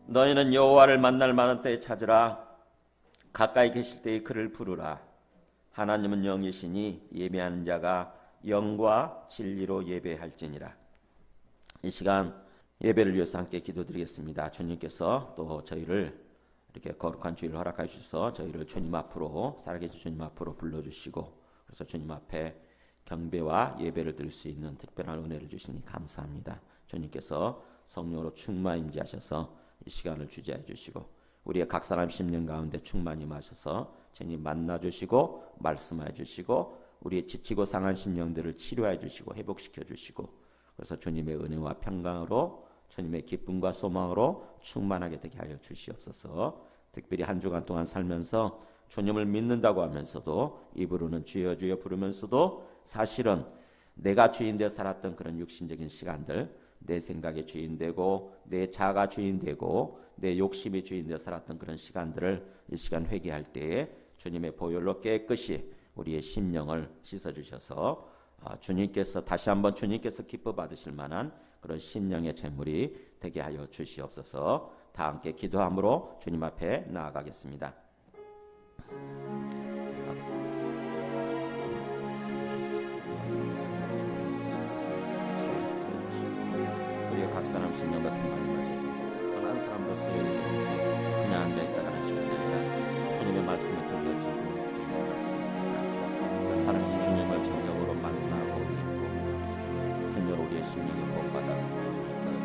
너희는 여호와를 만날 만한 때에 찾으라. 가까이 계실 때에 그를 부르라. 하나님은 영이시니 예배하는 자가 영과 진리로 예배할지니라. 이 시간 예배를 위해서 함께 기도드리겠습니다. 주님께서 또 저희를 이렇게 거룩한 주일을 허락해 주셔서 저희를 주님 앞으로, 살아계신 주님 앞으로 불러주시고, 그래서 주님 앞에 경배와 예배를 드릴 수 있는 특별한 은혜를 주시니 감사합니다. 주님께서 성령으로 충만 임재하셔서 이 시간을 주재해 주시고, 우리의 각 사람 심령 가운데 충만 임하셔서 주님 만나 주시고 말씀해 주시고, 우리의 지치고 상한 심령들을 치료해 주시고 회복시켜 주시고, 그래서 주님의 은혜와 평강으로, 주님의 기쁨과 소망으로 충만하게 되게 하여 주시옵소서. 특별히 한 주간 동안 살면서 주님을 믿는다고 하면서도, 입으로는 주여 주여 부르면서도 사실은 내가 주인 되어 살았던 그런 육신적인 시간들, 내 생각의 주인 되고 내 자아가 주인 되고 내 욕심이 주인 되어 살았던 그런 시간들을 이 시간 회개할 때에 주님의 보혈로 깨끗이 우리의 심령을 씻어주셔서 주님께서 다시 한번 주님께서 기뻐 받으실 만한 그런 심령의 제물이 되게 하여 주시옵소서. 다 함께 기도함으로 주님 앞에 나아가겠습니다. 우리의 각 사람 심령과 충만히 마셔서 떠난 사람으로서 여기까지 그냥 앉아있다가는 시간이 아니라 주님의 말씀이 들려지고 주님의 말씀이 다가오고 살아계신 주님을 진정으로 만나고 믿고 주님으로 우리의 심령이 구원받아서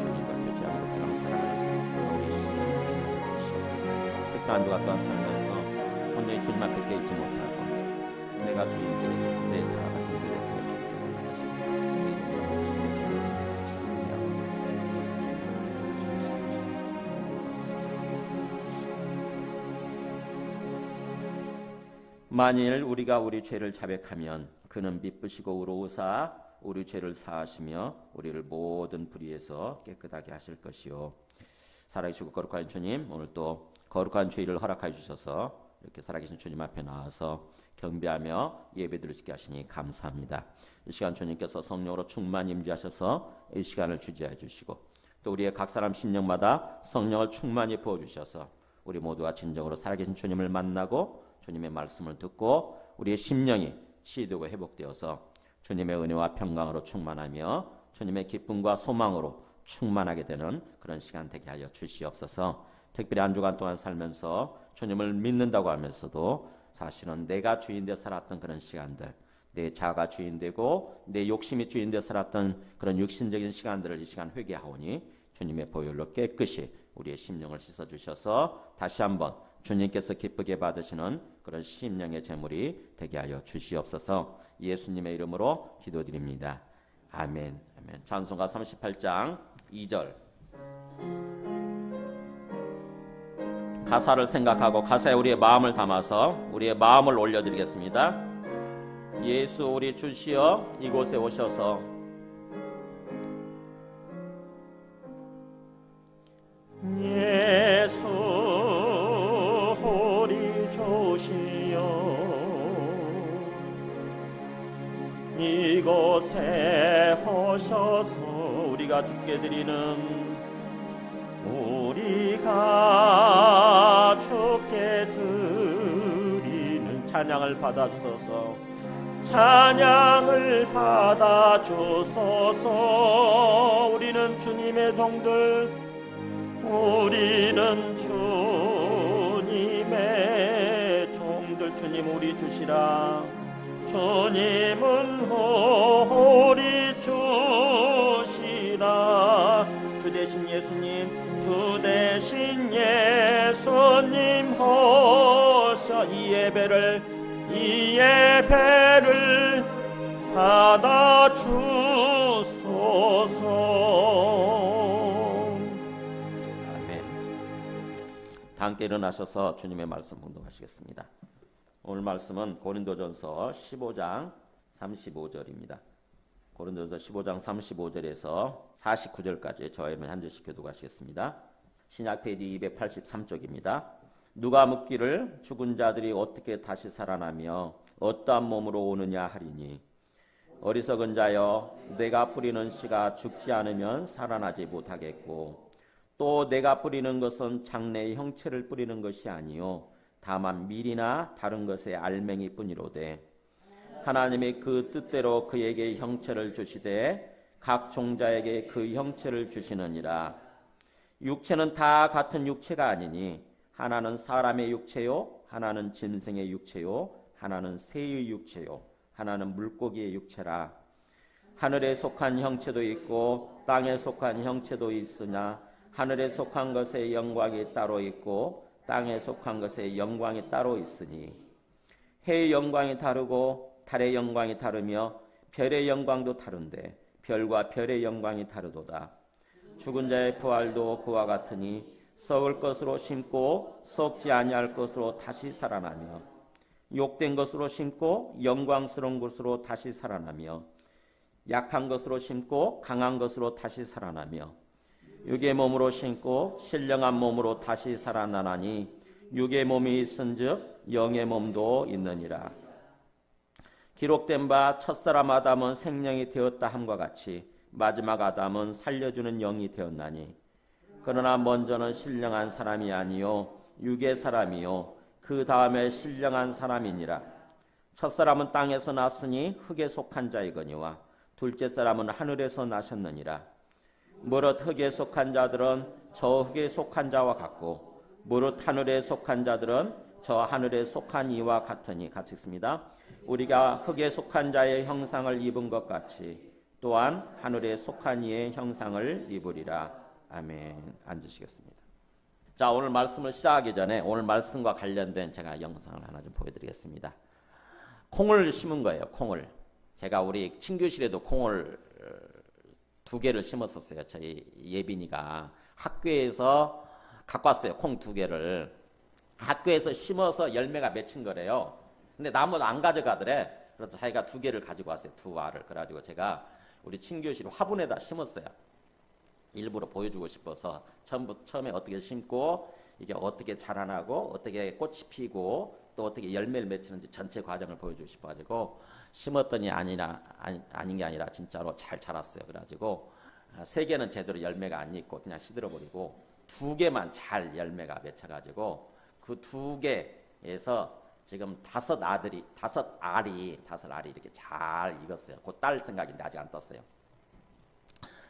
주님과 교제함으로 떠난 사람을 우리의 심령이 되게 주시옵소서. 특별한 주간 또한 살면서 온전히 주님 앞에 깨있지 못하고 내가 주인되고 내 사랑과 주님의 생을 주님께서 살아가시고 내 영혼을 주님의 전해주면서 만일 우리가 우리 죄를 자백하면 그는 미쁘시고 의로우사 우리 죄를 사하시며 우리를 모든 불의에서 깨끗하게 하실 것이요. 살아계시고 거룩한 주님, 오늘 또 거룩한 주일을 허락해 주셔서 이렇게 살아계신 주님 앞에 나와서 경배하며 예배드릴 수 있게 하시니 감사합니다. 이 시간 주님께서 성령으로 충만 임재하셔서 이 시간을 주재해 주시고, 또 우리의 각 사람 심령마다 성령을 충만히 부어주셔서 우리 모두가 진정으로 살아계신 주님을 만나고 주님의 말씀을 듣고 우리의 심령이 치유되고 회복되어서 주님의 은혜와 평강으로 충만하며 주님의 기쁨과 소망으로 충만하게 되는 그런 시간 되게 하여 주시옵소서. 특별히 한 주간 동안 살면서 주님을 믿는다고 하면서도 사실은 내가 주인 되어 살았던 그런 시간들, 내 자아가 주인 되고 내 욕심이 주인 되어 살았던 그런 육신적인 시간들을 이 시간 회개하오니 주님의 보혈로 깨끗이 우리의 심령을 씻어주셔서 다시 한번 주님께서 기쁘게 받으시는 그런 심령의 제물이 되게 하여 주시옵소서. 예수님의 이름으로 기도드립니다. 아멘. 아멘. 찬송가 38장 2절. 가사를 생각하고 가사에 우리의 마음을 담아서 우리의 마음을 올려드리겠습니다. 예수 우리 주시여 이곳에 오셔서 예수 우리 주시여 이곳에 오셔서 우리가 주께 드리는 우리가 주께 드리는 찬양을 받아주소서. 찬양을 받아주소서. 우리는 주님의 종들, 우리는 주님의 종들. 주님 우리 주시라. 주님은 우리 주시라. 주 대신 예수님, 주 대신 예수님 오셔 이 예배를 받아주소서. 아멘. 다 함께 일어나셔서 주님의 말씀 봉독하시겠습니다. 오늘 말씀은 고린도전서 15장 35절입니다. 고린도전서 15장 35절에서 49절까지 저와 한 절씩 교독하시겠습니다. 신약 페이지 283쪽입니다. 누가 묻기를 죽은 자들이 어떻게 다시 살아나며 어떠한 몸으로 오느냐 하리니 어리석은 자여 내가 뿌리는 씨가 죽지 않으면 살아나지 못하겠고 또 내가 뿌리는 것은 장래의 형체를 뿌리는 것이 아니요 다만 밀이나 다른 것의 알맹이 뿐이로되 하나님이 그 뜻대로 그에게 형체를 주시되 각 종자에게 그 형체를 주시느니라. 육체는 다 같은 육체가 아니니 하나는 사람의 육체요 하나는 짐승의 육체요 하나는 새의 육체요 하나는 물고기의 육체라. 하늘에 속한 형체도 있고 땅에 속한 형체도 있으나 하늘에 속한 것의 영광이 따로 있고 땅에 속한 것의 영광이 따로 있으니 해의 영광이 다르고 달의 영광이 다르며 별의 영광도 다른데 별과 별의 영광이 다르도다. 죽은 자의 부활도 그와 같으니 썩을 것으로 심고 썩지 아니할 것으로 다시 살아나며 욕된 것으로 심고 영광스러운 것으로 다시 살아나며 약한 것으로 심고 강한 것으로 다시 살아나며 육의 몸으로 심고 신령한 몸으로 다시 살아나나니 육의 몸이 있은즉 영의 몸도 있느니라. 기록된 바 첫사람 아담은 생명이 되었다 함과 같이 마지막 아담은 살려주는 영이 되었나니 그러나 먼저는 신령한 사람이 아니요 육의 사람이요 그 다음에 신령한 사람이니라. 첫사람은 땅에서 났으니 흙에 속한 자이거니와 둘째 사람은 하늘에서 나셨느니라. 무릇 흙에 속한 자들은 저 흙에 속한 자와 같고 무릇 하늘에 속한 자들은 저 하늘에 속한 이와 같으니. 같이 읽습니다. 우리가 흙에 속한 자의 형상을 입은 것 같이 또한 하늘에 속한 이의 형상을 입으리라. 아멘. 앉으시겠습니다. 자, 오늘 말씀을 시작하기 전에 오늘 말씀과 관련된 제가 영상을 하나 좀 보여드리겠습니다. 콩을 심은 거예요. 콩을. 제가 우리 친교실에도 콩을 2개를 심었었어요. 저희 예빈이가 학교에서 갖고 왔어요. 콩 2개를. 학교에서 심어서 열매가 맺힌 거래요. 근데 나무도 안 가져가더래. 그래서 자기가 2개를 가지고 왔어요. 2알을. 그래가지고 제가 우리 친교실 화분에다 심었어요. 일부러 보여주고 싶어서 처음에 어떻게 심고 이게 어떻게 자라나고 어떻게 꽃이 피고 또 어떻게 열매를 맺히는지 전체 과정을 보여주고 싶어가지고 심었더니 아닌 게 아니라 진짜로 잘 자랐어요. 그래가지고 3개는 제대로 열매가 안 있고 그냥 시들어버리고 2개만 잘 열매가 맺혀가지고 그 2개에서 지금 5알이 이렇게 잘 익었어요. 곧 딸 생각인데 아직 안 떴어요.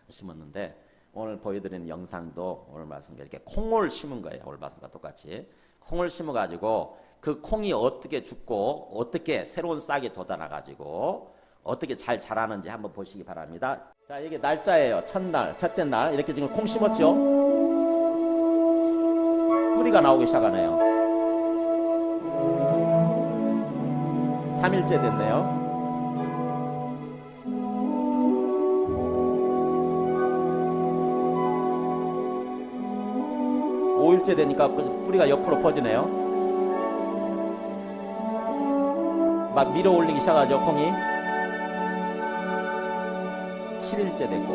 심었는데 오늘 보여드리는 영상도 오늘 말씀과 이렇게 콩을 심은 거예요. 오늘 말씀과 똑같이 콩을 심어가지고 그 콩이 어떻게 죽고 어떻게 새로운 싹이 돋아나가지고 어떻게 잘 자라는지 한번 보시기 바랍니다. 자, 이게 날짜예요. 첫날, 첫째 날 이렇게 지금 콩 심었죠. 뿌리가 나오기 시작하네요. 3일째 됐네요. 5일째 되니까 뿌리가 옆으로 퍼지네요. 막 밀어 올리기 시작하죠, 콩이. 7일째 됐고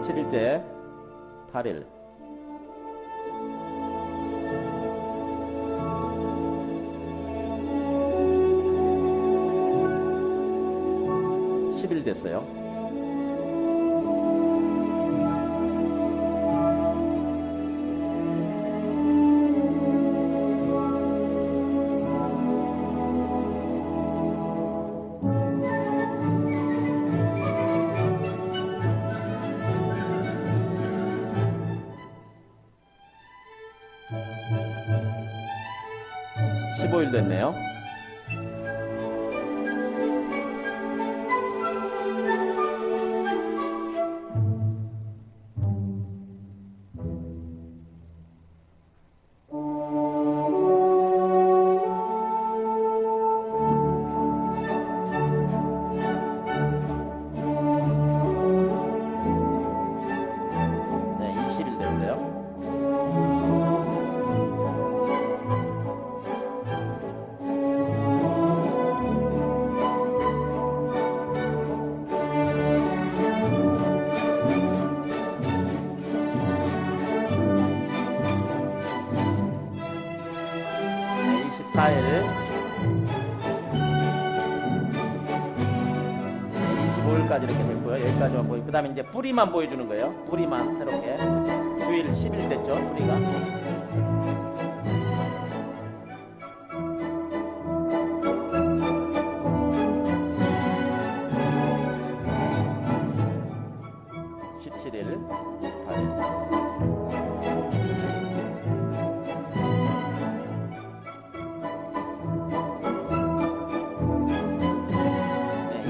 7일째 8일 10일 됐어요. 15일 됐네요. 네, 20일 됐어요. 24일 25일까지 여기까지 이렇게 됐고요. 여기까지만 보이고 그 다음에 이제 뿌리만 보여주는 거예요. 뿌리만 새롭게 주일 10일 됐죠. 뿌리가. 네,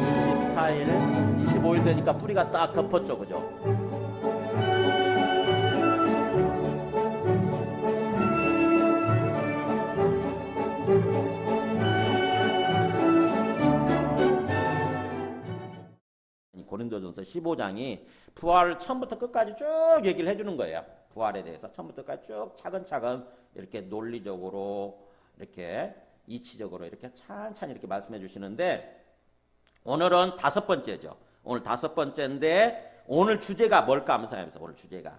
24일, 25일 되니까 뿌리가 딱 덮었죠, 그죠? 고린도전서 15장이 부활을 처음부터 끝까지 쭉 얘기를 해주는 거예요. 부활에 대해서 처음부터 끝까지 쭉 차근차근 이렇게 논리적으로 이렇게 이치적으로 이렇게 찬찬히 이렇게 말씀해 주시는데 오늘은 5번째죠. 오늘 5번째인데 오늘 주제가 뭘까 하면서 생각해보세요. 오늘 주제가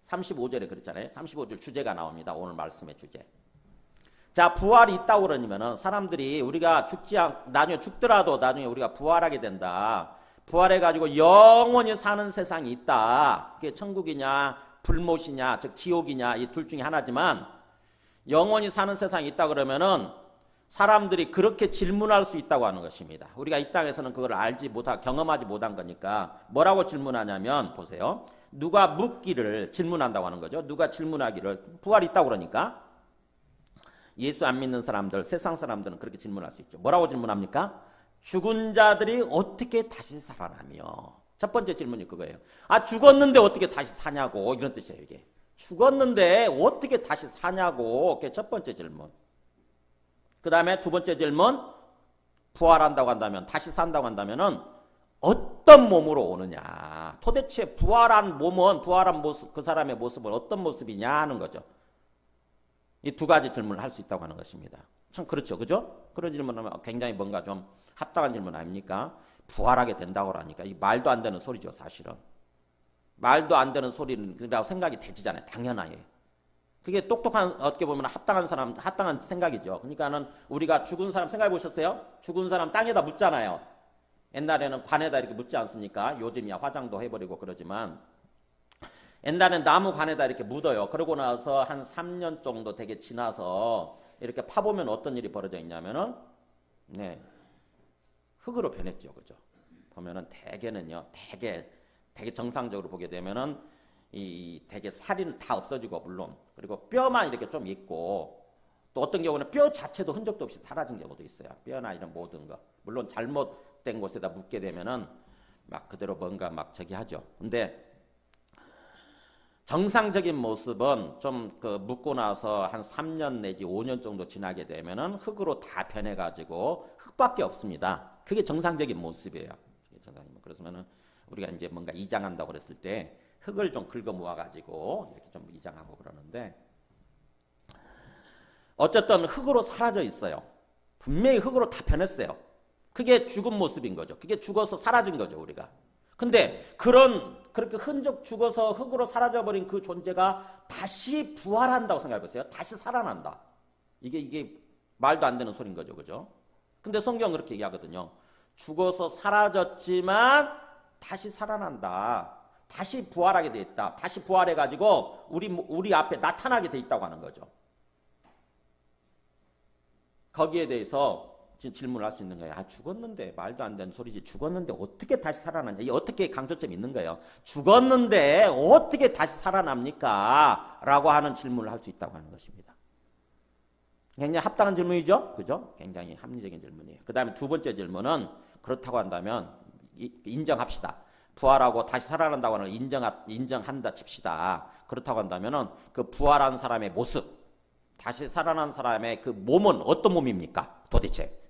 35절에 그랬잖아요. 35절 주제가 나옵니다. 오늘 말씀의 주제. 자, 부활이 있다고 그러면은 사람들이 우리가 나중에 죽더라도 나중에 우리가 부활하게 된다. 부활해가지고 영원히 사는 세상이 있다. 그게 천국이냐 불못이냐 즉 지옥이냐 이 둘 중에 하나지만 영원히 사는 세상이 있다 그러면은 사람들이 그렇게 질문할 수 있다고 하는 것입니다. 우리가 이 땅에서는 그걸 경험하지 못한 거니까 뭐라고 질문하냐면 보세요. 누가 묻기를 질문한다고 하는 거죠. 누가 질문하기를 부활이 있다고 그러니까 예수 안 믿는 사람들 세상 사람들은 그렇게 질문할 수 있죠. 뭐라고 질문합니까? 죽은 자들이 어떻게 다시 살아나며 첫 번째 질문이 그거예요. 아 죽었는데 어떻게 다시 사냐고 이런 뜻이에요. 이게 죽었는데 어떻게 다시 사냐고 그게 첫 번째 질문. 그 다음에 두 번째 질문 부활한다고 한다면 다시 산다고 한다면은 어떤 몸으로 오느냐 도대체 부활한 모습 그 사람의 모습은 어떤 모습이냐 하는 거죠. 이 두 가지 질문을 할 수 있다고 하는 것입니다. 참 그렇죠. 그죠? 그런 질문하면 굉장히 뭔가 좀 합당한 질문 아닙니까? 부활하게 된다고 하니까 이 말도 안 되는 소리죠. 사실은 말도 안 되는 소리라고 생각이 되지잖아요. 당연하게 그게 똑똑한 어떻게 보면 합당한 생각이죠. 그러니까는 우리가 죽은 사람 생각해 보셨어요? 죽은 사람 땅에다 묻잖아요. 옛날에는 관에다 이렇게 묻지 않습니까? 요즘이야 화장도 해버리고 그러지만 옛날엔 나무 관에다 이렇게 묻어요. 그러고 나서 한 3년 정도 되게 지나서 이렇게 파보면 어떤 일이 벌어져 있냐면은 네. 흙으로 변했죠. 그죠? 보면은 대개는요. 되게 정상적으로 보게 되면은 되게 살이 다 없어지고 물론 그리고 뼈만 이렇게 좀 있고 또 어떤 경우는 뼈 자체도 흔적도 없이 사라진 경우도 있어요. 뼈나 이런 모든 거. 물론 잘못된 곳에다 묻게 되면은 막 그대로 뭔가 막 저기 하죠. 근데 정상적인 모습은 좀 묻고 나서 한 3년 내지 5년 정도 지나게 되면은 흙으로 다 변해가지고 흙밖에 없습니다. 그게 정상적인 모습이에요. 그래서면은 우리가 이제 뭔가 이장한다고 그랬을 때 흙을 좀 긁어 모아가지고 이렇게 좀 이장하고 그러는데 어쨌든 흙으로 사라져 있어요. 분명히 흙으로 다 변했어요. 그게 죽은 모습인 거죠. 그게 죽어서 사라진 거죠, 우리가. 근데 그렇게 흔적 죽어서 흙으로 사라져버린 그 존재가 다시 부활한다고 생각해보세요. 다시 살아난다. 이게 말도 안 되는 소리인 거죠. 그죠? 근데 성경은 그렇게 얘기하거든요. 죽어서 사라졌지만 다시 살아난다. 다시 부활하게 돼 있다. 다시 부활해가지고 우리 앞에 나타나게 돼 있다고 하는 거죠. 거기에 대해서 질문을 할 수 있는 거예요. 아, 죽었는데 말도 안 되는 소리지. 죽었는데 어떻게 다시 살아나냐. 이게 어떻게 강조점이 있는 거예요. 죽었는데 어떻게 다시 살아납니까? 라고 하는 질문을 할 수 있다고 하는 것입니다. 굉장히 합당한 질문이죠. 그죠? 굉장히 합리적인 질문이에요. 그 다음에 두 번째 질문은 그렇다고 한다면 인정합시다. 부활하고 다시 살아난다고 하는 인정한다 칩시다. 그렇다고 한다면은 그 부활한 사람의 모습, 다시 살아난 사람의 그 몸은 어떤 몸입니까? 도대체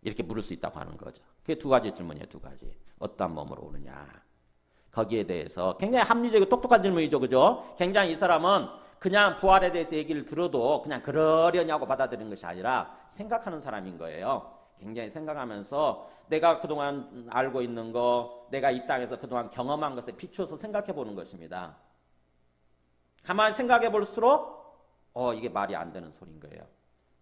이렇게 물을 수 있다고 하는 거죠. 그게 두 가지 질문이에요. 두 가지. 어떤 몸으로 오느냐. 거기에 대해서 굉장히 합리적이고 똑똑한 질문이죠. 그죠? 굉장히 이 사람은 그냥 부활에 대해서 얘기를 들어도 그냥 그러려냐고 받아들이는 것이 아니라 생각하는 사람인 거예요. 굉장히 생각하면서 내가 그동안 알고 있는 거, 내가 이 땅에서 그동안 경험한 것에 비추어서 생각해 보는 것입니다. 가만히 생각해 볼수록 이게 말이 안 되는 소리인 거예요.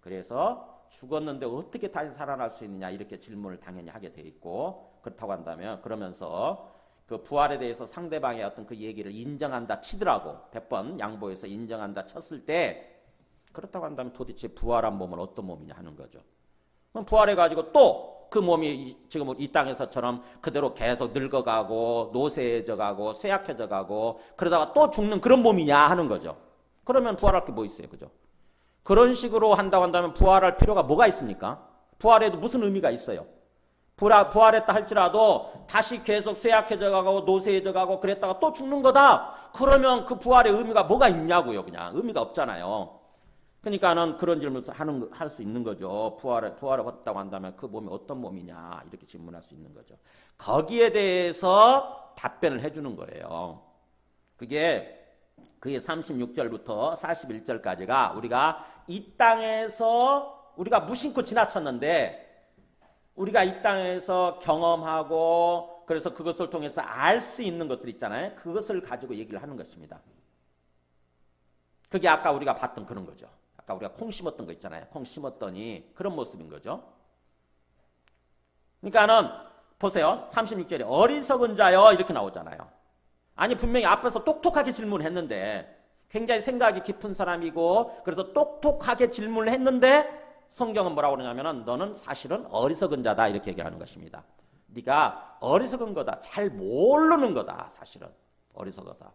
그래서 죽었는데 어떻게 다시 살아날 수 있느냐 이렇게 질문을 당연히 하게 돼 있고, 그렇다고 한다면 그러면서 그 부활에 대해서 상대방의 어떤 그 얘기를 인정한다 치더라고 100번 양보해서 인정한다 쳤을 때, 그렇다고 한다면 도대체 부활한 몸은 어떤 몸이냐 하는 거죠. 그럼 부활해가지고 또 그 몸이 지금 이 땅에서처럼 그대로 계속 늙어가고 노쇠해져가고 쇠약해져가고 그러다가 또 죽는 그런 몸이냐 하는 거죠. 그러면 부활할 게 뭐 있어요, 그죠? 그런 식으로 한다고 한다면 부활할 필요가 뭐가 있습니까? 부활에도 무슨 의미가 있어요? 부활했다 할지라도 다시 계속 쇠약해져가고 노쇠해져가고 그랬다가 또 죽는 거다. 그러면 그 부활의 의미가 뭐가 있냐고요. 그냥 의미가 없잖아요. 그러니까는 그런 질문을 할 수 있는 거죠. 부활을 했다고 한다면 그 몸이 어떤 몸이냐 이렇게 질문할 수 있는 거죠. 거기에 대해서 답변을 해주는 거예요. 그게 36절부터 41절까지가 우리가 이 땅에서 우리가 무심코 지나쳤는데 우리가 이 땅에서 경험하고 그래서 그것을 통해서 알 수 있는 것들 있잖아요. 그것을 가지고 얘기를 하는 것입니다. 그게 아까 우리가 봤던 그런 거죠. 아까 우리가 콩 심었던 거 있잖아요. 콩 심었더니 그런 모습인 거죠. 그러니까는 보세요. 36절에 어리석은 자여 이렇게 나오잖아요. 아니 분명히 앞에서 똑똑하게 질문을 했는데 굉장히 생각이 깊은 사람이고 그래서 똑똑하게 질문을 했는데 성경은 뭐라고 그러냐면은 너는 사실은 어리석은 자다 이렇게 얘기하는 것입니다. 네가 어리석은 거다. 잘 모르는 거다. 사실은 어리석어다.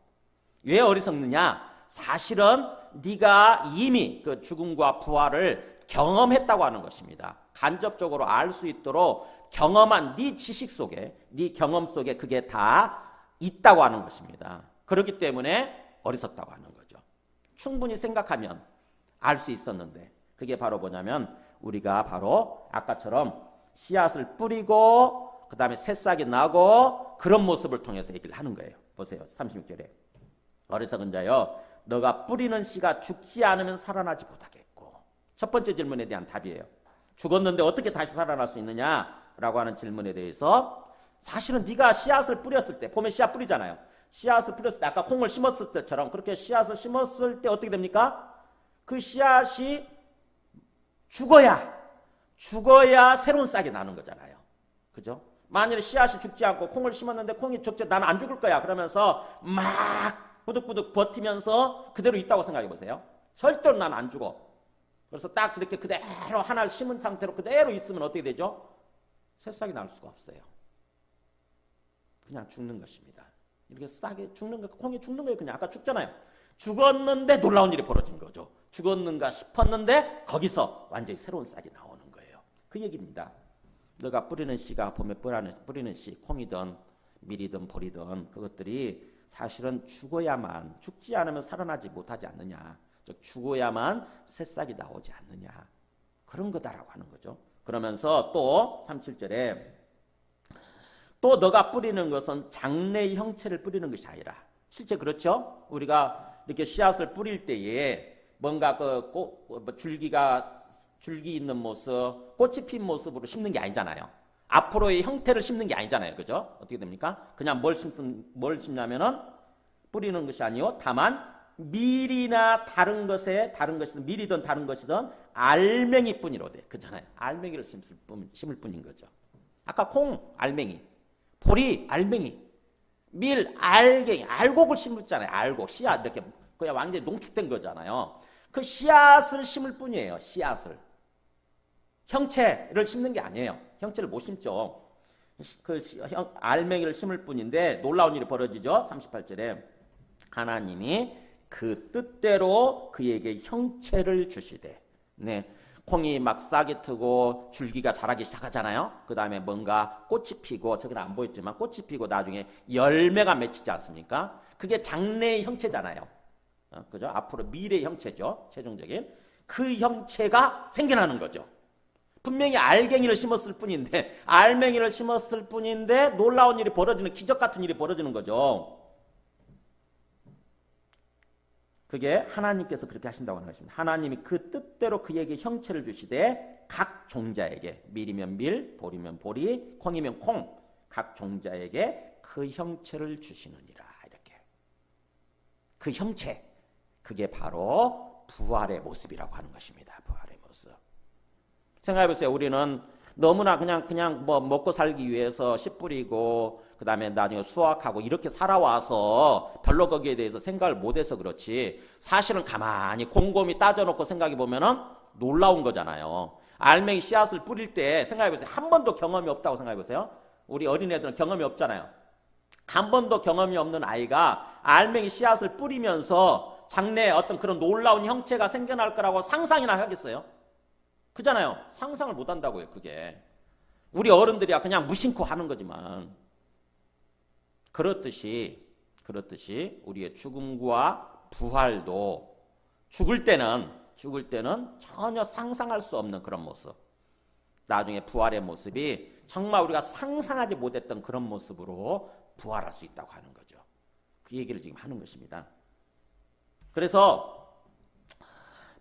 왜 어리석느냐? 사실은 네가 이미 그 죽음과 부활을 경험했다고 하는 것입니다. 간접적으로 알 수 있도록 경험한 네 지식 속에, 네 경험 속에 그게 다 있다고 하는 것입니다. 그렇기 때문에 어리석다고 하는 거죠. 충분히 생각하면 알 수 있었는데 그게 바로 뭐냐면 우리가 바로 아까처럼 씨앗을 뿌리고 그 다음에 새싹이 나고 그런 모습을 통해서 얘기를 하는 거예요. 보세요. 36절에 어리석은 자여 너가 뿌리는 씨가 죽지 않으면 살아나지 못하겠고, 첫 번째 질문에 대한 답이에요. 죽었는데 어떻게 다시 살아날 수 있느냐라고 하는 질문에 대해서 사실은 네가 씨앗을 뿌렸을 때 보면 씨앗 뿌리잖아요. 씨앗을 뿌렸을 때 아까 콩을 심었을 때처럼 그렇게 씨앗을 심었을 때 어떻게 됩니까? 그 씨앗이 죽어야 새로운 싹이 나는 거잖아요. 그죠? 만일에 씨앗이 죽지 않고 콩을 심었는데 콩이 죽지 나는 안 죽을 거야 그러면서 막 부득부득 버티면서 그대로 있다고 생각해 보세요. 절대로 난 안 죽어. 그래서 딱 이렇게 그대로 하나를 심은 상태로 그대로 있으면 어떻게 되죠? 새싹이 날 수가 없어요. 그냥 죽는 것입니다. 이렇게 싹이 죽는 거, 콩이 죽는 거예요. 그냥 아까 죽잖아요. 죽었는데 놀라운 일이 벌어진 거죠. 죽었는가 싶었는데 거기서 완전히 새로운 싹이 나오는 거예요. 그 얘기입니다. 너가 뿌리는 씨가 봄에 뿌리는 씨, 콩이든 밀이든 보리든 그것들이 사실은 죽어야만, 죽지 않으면 살아나지 못하지 않느냐. 즉 죽어야만 새싹이 나오지 않느냐. 그런 거다라고 하는 거죠. 그러면서 또 37절에 또 너가 뿌리는 것은 장래의 형체를 뿌리는 것이 아니라, 실제 그렇죠? 우리가 이렇게 씨앗을 뿌릴 때에 뭔가 줄기 있는 모습, 꽃이 핀 모습으로 심는 게 아니잖아요. 앞으로의 형태를 심는 게 아니잖아요. 그죠? 어떻게 됩니까? 그냥 뭘 심냐면은 뿌리는 것이 아니요. 다만 밀이나 다른 것이든 밀이든 다른 것이든 알맹이 뿐이로 돼. 그잖아요. 알맹이를 심을 뿐인 거죠. 아까 콩, 알맹이, 보리, 알맹이, 밀, 알갱이, 알곡을 심었잖아요. 알곡, 씨앗 이렇게 그냥 완전히 농축된 거잖아요. 그 씨앗을 심을 뿐이에요. 씨앗을. 형체를 심는 게 아니에요. 형체를 못 심죠. 알맹이를 심을 뿐인데 놀라운 일이 벌어지죠. 38절에 하나님이 그 뜻대로 그에게 형체를 주시되, 네, 콩이 막 싹이 트고 줄기가 자라기 시작하잖아요. 그 다음에 뭔가 꽃이 피고, 저기는 안 보였지만 꽃이 피고 나중에 열매가 맺히지 않습니까? 그게 장래의 형체잖아요. 그죠? 앞으로 미래의 형체죠. 최종적인 그 형체가 생겨나는 거죠. 분명히 알맹이를 심었을 뿐인데 놀라운 일이 벌어지는, 기적 같은 일이 벌어지는 거죠. 그게 하나님께서 그렇게 하신다고 하는 것입니다. 하나님이 그 뜻대로 그에게 형체를 주시되 각 종자에게, 밀이면 밀, 보리면 보리, 콩이면 콩, 각 종자에게 그 형체를 주시느니라. 이렇게. 그 형체, 그게 바로 부활의 모습이라고 하는 것입니다. 부활의 모습. 생각해 보세요. 우리는 너무나 그냥 뭐 먹고 살기 위해서 씨 뿌리고 그다음에 나중에 수확하고 이렇게 살아와서 별로 거기에 대해서 생각을 못해서 그렇지, 사실은 가만히 곰곰이 따져놓고 생각해 보면은 놀라운 거잖아요. 알맹이 씨앗을 뿌릴 때 생각해 보세요. 한 번도 경험이 없다고 생각해 보세요. 우리 어린애들은 경험이 없잖아요. 한 번도 경험이 없는 아이가 알맹이 씨앗을 뿌리면서 장래에 어떤 그런 놀라운 형체가 생겨날 거라고 상상이나 하겠어요? 그잖아요. 상상을 못 한다고요, 그게. 우리 어른들이야 그냥 무심코 하는 거지만. 그렇듯이 우리의 죽음과 부활도 죽을 때는 전혀 상상할 수 없는 그런 모습. 나중에 부활의 모습이 정말 우리가 상상하지 못했던 그런 모습으로 부활할 수 있다고 하는 거죠. 그 얘기를 지금 하는 것입니다. 그래서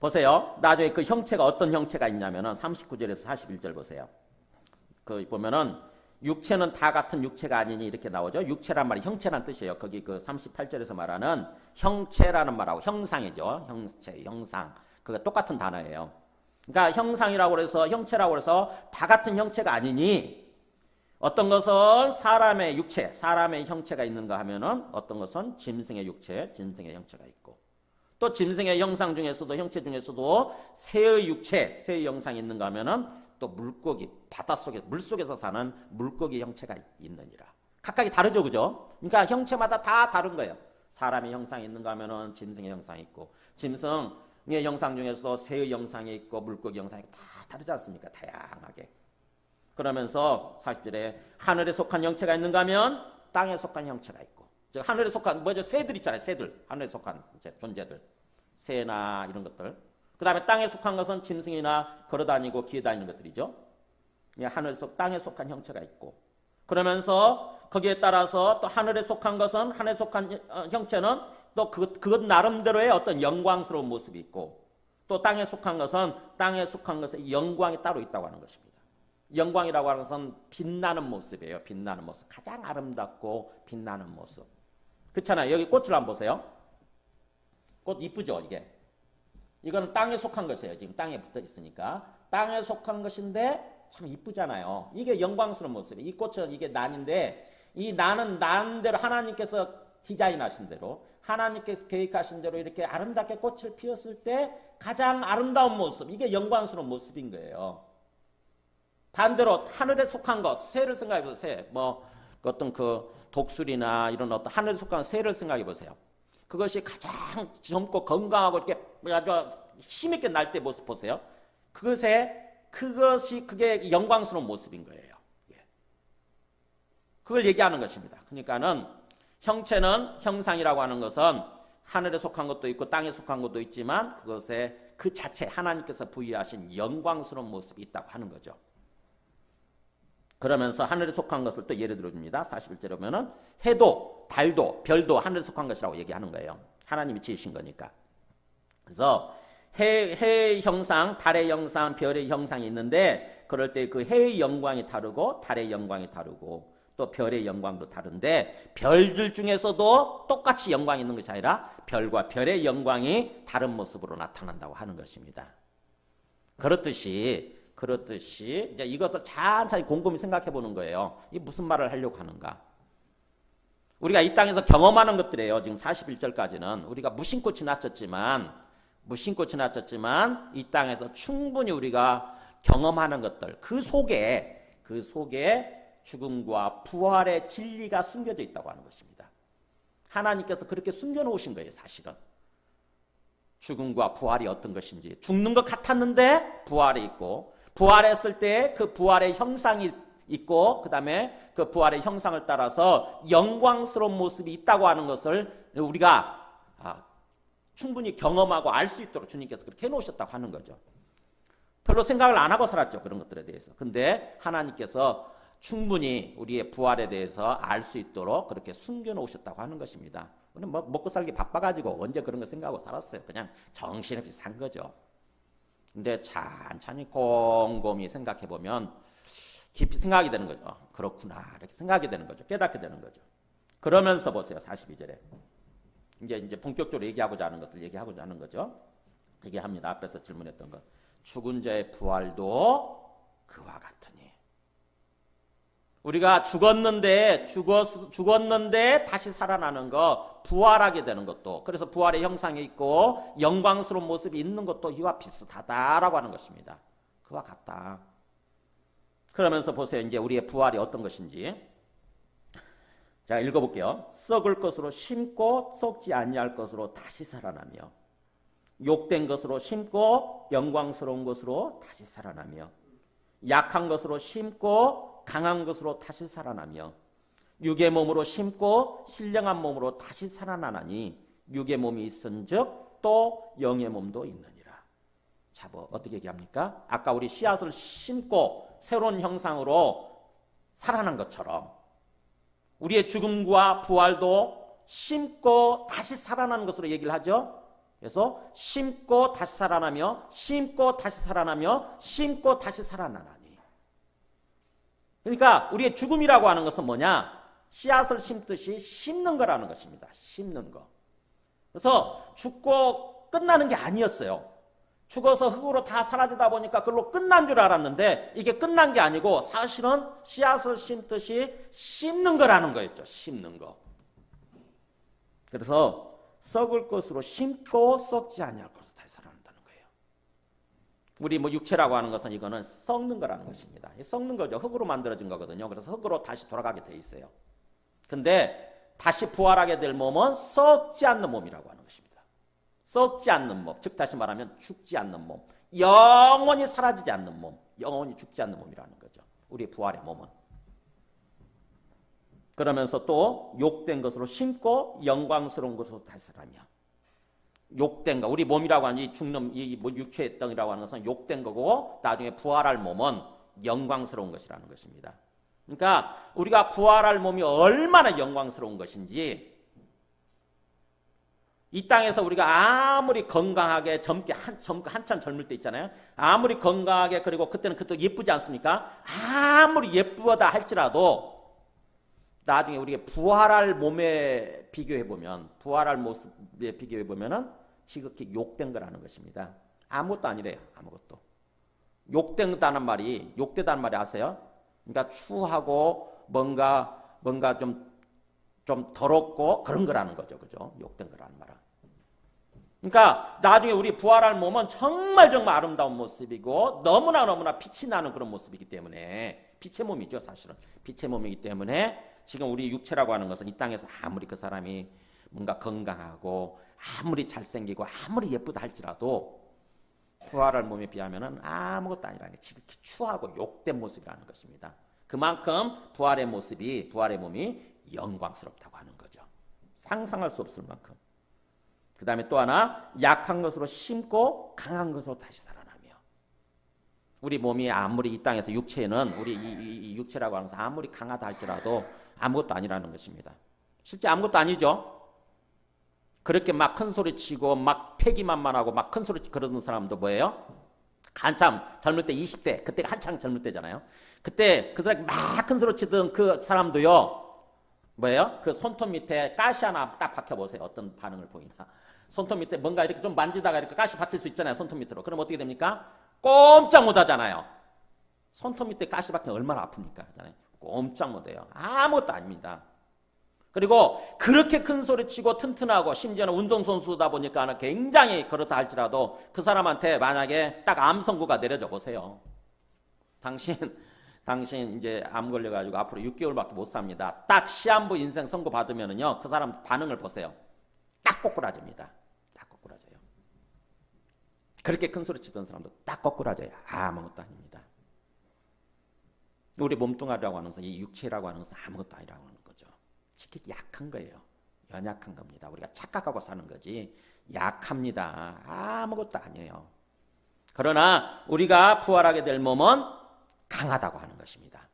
보세요. 나중에 그 형체가 어떤 형체가 있냐면은 39절에서 41절 보세요. 그 보면은 육체는 다 같은 육체가 아니니 이렇게 나오죠. 육체란 말이 형체란 뜻이에요. 거기 그 38절에서 말하는 형체라는 말하고 형상이죠. 형체, 형상. 그거 똑같은 단어예요. 그러니까 형상이라고 해서 형체라고 해서 다 같은 형체가 아니니 어떤 것은 사람의 육체, 사람의 형체가 있는가 하면은 어떤 것은 짐승의 육체, 짐승의 형체가 있고 또 짐승의 형상 중에서도 형체 중에서도 새의 육체, 새의 형상이 있는가 하면은 또 물고기, 바닷속에 물속에서 사는 물고기 형체가 있느니라. 각각이 다르죠, 그죠? 그러니까 형체마다 다 다른 거예요. 사람의 형상이 있는가 하면은 짐승의 형상이 있고 짐승의 형상 중에서도 새의 형상이 있고 물고기 형상이 다 다르지 않습니까? 다양하게. 그러면서 40절에 하늘에 속한 형체가 있는가 하면 땅에 속한 형체가 있고 즉 하늘에 속한 뭐죠? 새들 있잖아요. 새들. 하늘에 속한 존재들. 새나 이런 것들. 그 다음에 땅에 속한 것은 짐승이나 걸어다니고 기어다니는 것들이죠. 하늘 속 땅에 속한 형체가 있고 그러면서 거기에 따라서 또 하늘에 속한 것은 하늘에 속한 형체는 또 그것 나름대로의 어떤 영광스러운 모습이 있고 또 땅에 속한 것은 땅에 속한 것의 영광이 따로 있다고 하는 것입니다. 영광이라고 하는 것은 빛나는 모습이에요. 빛나는 모습. 가장 아름답고 빛나는 모습. 그렇잖아요. 여기 꽃을 한번 보세요. 꽃 이쁘죠, 이게. 이거는 땅에 속한 것이에요. 지금 땅에 붙어 있으니까. 땅에 속한 것인데 참 이쁘잖아요. 이게 영광스러운 모습이에요. 이 꽃은 이게 난인데 이 난은 난대로 하나님께서 디자인하신 대로 하나님께서 계획하신 대로 이렇게 아름답게 꽃을 피웠을 때 가장 아름다운 모습. 이게 영광스러운 모습인 거예요. 반대로 하늘에 속한 것, 새를 생각해 보세요. 새. 뭐 어떤 그 독수리나 이런 어떤 하늘에 속한 새를 생각해 보세요. 그것이 가장 젊고 건강하고 이렇게 아주 힘있게 날 때 모습 보세요. 그게 영광스러운 모습인 거예요. 그걸 얘기하는 것입니다. 그러니까는 형체는 형상이라고 하는 것은 하늘에 속한 것도 있고 땅에 속한 것도 있지만 그것에 그 자체 하나님께서 부여하신 영광스러운 모습이 있다고 하는 거죠. 그러면서 하늘에 속한 것을 또 예를 들어줍니다. 41절에 보면은 해도, 달도, 별도 하늘에 속한 것이라고 얘기하는 거예요. 하나님이 지으신 거니까. 그래서 해의 형상, 달의 형상, 별의 형상이 있는데 그럴 때 그 해의 영광이 다르고 달의 영광이 다르고 또 별의 영광도 다른데 별들 중에서도 똑같이 영광이 있는 것이 아니라 별과 별의 영광이 다른 모습으로 나타난다고 하는 것입니다. 그렇듯이 이제 이것을 찬찬히 곰곰이 생각해 보는 거예요. 이 무슨 말을 하려고 하는가? 우리가 이 땅에서 경험하는 것들이에요. 지금 41절까지는 우리가 무심코 지나쳤지만 이 땅에서 충분히 우리가 경험하는 것들 그 속에 죽음과 부활의 진리가 숨겨져 있다고 하는 것입니다. 하나님께서 그렇게 숨겨놓으신 거예요. 사실은. 죽음과 부활이 어떤 것인지 죽는 것 같았는데 부활이 있고 부활했을 때 그 부활의 형상이 있고 그 다음에 그 부활의 형상을 따라서 영광스러운 모습이 있다고 하는 것을 우리가 충분히 경험하고 알 수 있도록 주님께서 그렇게 해놓으셨다고 하는 거죠. 별로 생각을 안 하고 살았죠. 그런 것들에 대해서. 근데 하나님께서 충분히 우리의 부활에 대해서 알 수 있도록 그렇게 숨겨놓으셨다고 하는 것입니다. 우리는 먹고 살기 바빠가지고 언제 그런 거 생각하고 살았어요. 그냥 정신없이 산 거죠. 근데 찬찬히 곰곰이 생각해보면 깊이 생각이 되는 거죠. 그렇구나 이렇게 생각이 되는 거죠. 깨닫게 되는 거죠. 그러면서 보세요. 42절에 이제 본격적으로 얘기하고자 하는 것을 얘기하고자 하는 거죠. 얘기합니다. 앞에서 질문했던 것. 죽은 자의 부활도 그와 같으니. 우리가 죽었는데 다시 살아나는 거, 부활하게 되는 것도, 그래서 부활의 형상이 있고 영광스러운 모습이 있는 것도 이와 비슷하다라고 하는 것입니다. 그와 같다. 그러면서 보세요. 이제 우리의 부활이 어떤 것인지. 자, 읽어볼게요. 썩을 것으로 심고 썩지 아니할 것으로 다시 살아나며, 욕된 것으로 심고 영광스러운 것으로 다시 살아나며, 약한 것으로 심고 강한 것으로 다시 살아나며, 육의 몸으로 심고 신령한 몸으로 다시 살아나나니 육의 몸이 있은즉 또 영의 몸도 있느니라. 자, 뭐 어떻게 얘기합니까? 아까 우리 씨앗을 심고 새로운 형상으로 살아난 것처럼 우리의 죽음과 부활도 심고 다시 살아나는 것으로 얘기를 하죠. 그래서 심고 다시 살아나며, 심고 다시 살아나며, 심고 다시 살아나나니. 그러니까 우리의 죽음이라고 하는 것은 뭐냐? 씨앗을 심듯이 심는 거라는 것입니다. 심는 거. 그래서 죽고 끝나는 게 아니었어요. 죽어서 흙으로 다 사라지다 보니까 그걸로 끝난 줄 알았는데 이게 끝난 게 아니고 사실은 씨앗을 심듯이 심는 거라는 거였죠. 심는 거. 그래서 썩을 것으로 심고 썩지 아니할 것으로 다시 살아난다는 거예요. 우리 뭐 육체라고 하는 것은 이거는 썩는 거라는 것입니다. 썩는 거죠. 흙으로 만들어진 거거든요. 그래서 흙으로 다시 돌아가게 돼 있어요. 근데 다시 부활하게 될 몸은 썩지 않는 몸이라고 하는 것입니다. 썩지 않는 몸, 즉 다시 말하면 죽지 않는 몸, 영원히 사라지지 않는 몸, 영원히 죽지 않는 몸이라는 거죠. 우리의 부활의 몸은. 그러면서 또 욕된 것으로 심고 영광스러운 것으로 다시 살아나며, 욕된 거, 우리 몸이라고 하는 이 죽는 이 육체의 덩이라고 하는 것은 욕된 거고, 나중에 부활할 몸은 영광스러운 것이라는 것입니다. 그러니까 우리가 부활할 몸이 얼마나 영광스러운 것인지, 이 땅에서 우리가 아무리 건강하게 한참 젊을 때 있잖아요. 아무리 건강하게, 그리고 그때는 예쁘지 않습니까? 아무리 예쁘다 할지라도 나중에 우리가 부활할 몸에 비교해보면, 부활할 모습에 비교해보면은 지극히 욕된 거라는 것입니다. 아무것도 아니래요. 아무것도. 욕되다는 말이 아세요? 그러니까 추하고 뭔가 좀 더럽고 그런 거라는 거죠. 그죠? 욕된 거라는 말은. 그러니까 나중에 우리 부활할 몸은 정말 아름다운 모습이고 너무나 빛이 나는 그런 모습이기 때문에, 빛의 몸이죠. 사실은 빛의 몸이기 때문에 지금 우리 육체라고 하는 것은 이 땅에서 아무리 그 사람이 뭔가 건강하고 아무리 잘생기고 아무리 예쁘다 할지라도 부활할 몸에 비하면 아무것도 아니라는 게 지극히 추하고 욕된 모습이라는 것입니다. 그만큼 부활의 몸이 영광스럽다고 하는 거죠. 상상할 수 없을 만큼. 그 다음에 또 하나, 약한 것으로 심고 강한 것으로 다시 살아나며. 우리 몸이 아무리 이 땅에서 육체는, 우리 이 육체라고 하는 것은 아무리 강하다 할지라도 아무것도 아니라는 것입니다. 실제 아무것도 아니죠. 그렇게 막 큰 소리 치고 막 패기만만하고 막 큰 소리 그러는 사람도 뭐예요? 한참 젊을 때 20대, 그때가 한창 젊을 때잖아요. 그때 그 사람이 막 큰 소리 치던 그 사람도요, 뭐예요? 그 손톱 밑에 가시 하나 딱 박혀보세요. 어떤 반응을 보이나. 손톱 밑에 뭔가 이렇게 좀 만지다가 이렇게 가시 박힐 수 있잖아요. 손톱 밑으로. 그럼 어떻게 됩니까? 꼼짝 못 하잖아요. 손톱 밑에 가시 박히면 얼마나 아픕니까? 꼼짝 못 해요. 아무것도 아닙니다. 그리고 그렇게 큰 소리 치고 튼튼하고 심지어는 운동선수다 보니까 굉장히 그렇다 할지라도 그 사람한테 만약에 딱 암 선고가 내려져 보세요. 당신 이제 암 걸려가지고 앞으로 6개월밖에 못 삽니다. 딱 시한부 인생 선고 받으면은요, 그 사람 반응을 보세요. 딱 꼬꾸라집니다. 딱 꼬꾸라져요. 그렇게 큰 소리 치던 사람도 딱 꼬꾸라져요. 아무것도 아닙니다. 우리 몸뚱아리라고 하는 것은, 이 육체라고 하는 것은 아무것도 아니라고 하는 거죠. 지극히 약한 거예요. 연약한 겁니다. 우리가 착각하고 사는 거지 약합니다. 아무것도 아니에요. 그러나 우리가 부활하게 될 몸은 강하다고 하는 것입니다.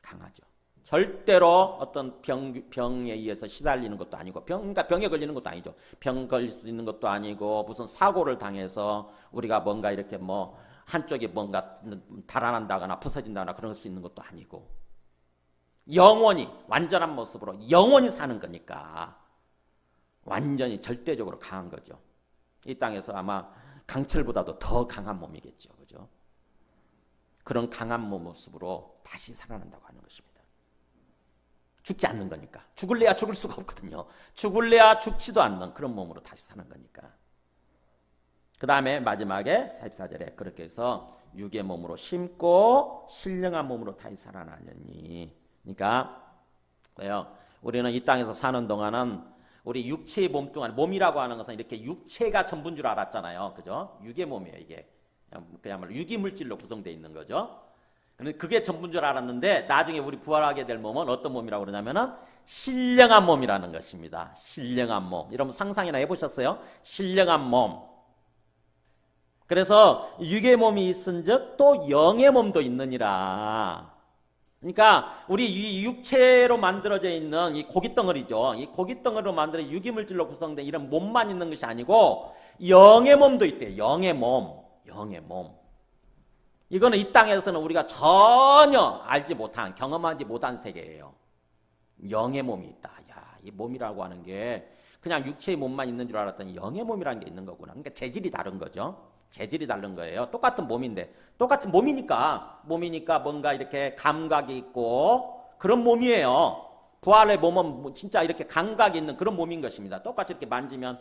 강하죠. 절대로 어떤 병에 의해서 시달리는 것도 아니고, 그러니까 병에 걸리는 것도 아니죠. 병 걸릴 수 있는 것도 아니고, 무슨 사고를 당해서 우리가 뭔가 이렇게 뭐 한쪽이 뭔가 달아난다거나 부서진다거나 그럴 수 있는 것도 아니고, 영원히 완전한 모습으로 영원히 사는 거니까 완전히 절대적으로 강한 거죠. 이 땅에서 아마 강철보다도 더 강한 몸이겠죠. 그죠? 그런 강한 모습으로 다시 살아난다고 하는 것입니다. 죽지 않는 거니까. 죽을래야 죽을 수가 없거든요. 죽을래야 죽지도 않는 그런 몸으로 다시 사는 거니까. 그 다음에 마지막에 44절에 그렇게 해서 육의 몸으로 심고 신령한 몸으로 다시 살아나느니. 그러니까 왜요? 우리는 이 땅에서 사는 동안은 우리 육체의 몸이라고 하는 것은 이렇게 육체가 전부인 줄 알았잖아요. 그죠? 육의 몸이에요, 이게. 그야말로 유기물질로 구성되어 있는 거죠. 그런데 그게 전부인 줄 알았는데 나중에 우리 부활하게 될 몸은 어떤 몸이라고 그러냐면은 신령한 몸이라는 것입니다. 신령한 몸. 여러분 상상이나 해보셨어요? 신령한 몸. 그래서 육의 몸이 있은즉 또 영의 몸도 있느니라. 그러니까 우리 이 육체로 만들어져 있는 이 고깃덩어리죠. 이 고깃덩어리로 만들어진 유기물질로 구성된 이런 몸만 있는 것이 아니고 영의 몸도 있대요. 영의 몸. 영의 몸. 이거는 이 땅에서는 우리가 전혀 알지 못한, 경험하지 못한 세계예요. 영의 몸이 있다. 야, 이 몸이라고 하는 게 그냥 육체의 몸만 있는 줄 알았더니 영의 몸이라는 게 있는 거구나. 그러니까 재질이 다른 거죠. 재질이 다른 거예요. 똑같은 몸인데, 똑같은 몸이니까 뭔가 이렇게 감각이 있고 그런 몸이에요. 부활의 몸은 진짜 이렇게 감각이 있는 그런 몸인 것입니다. 똑같이 이렇게 만지면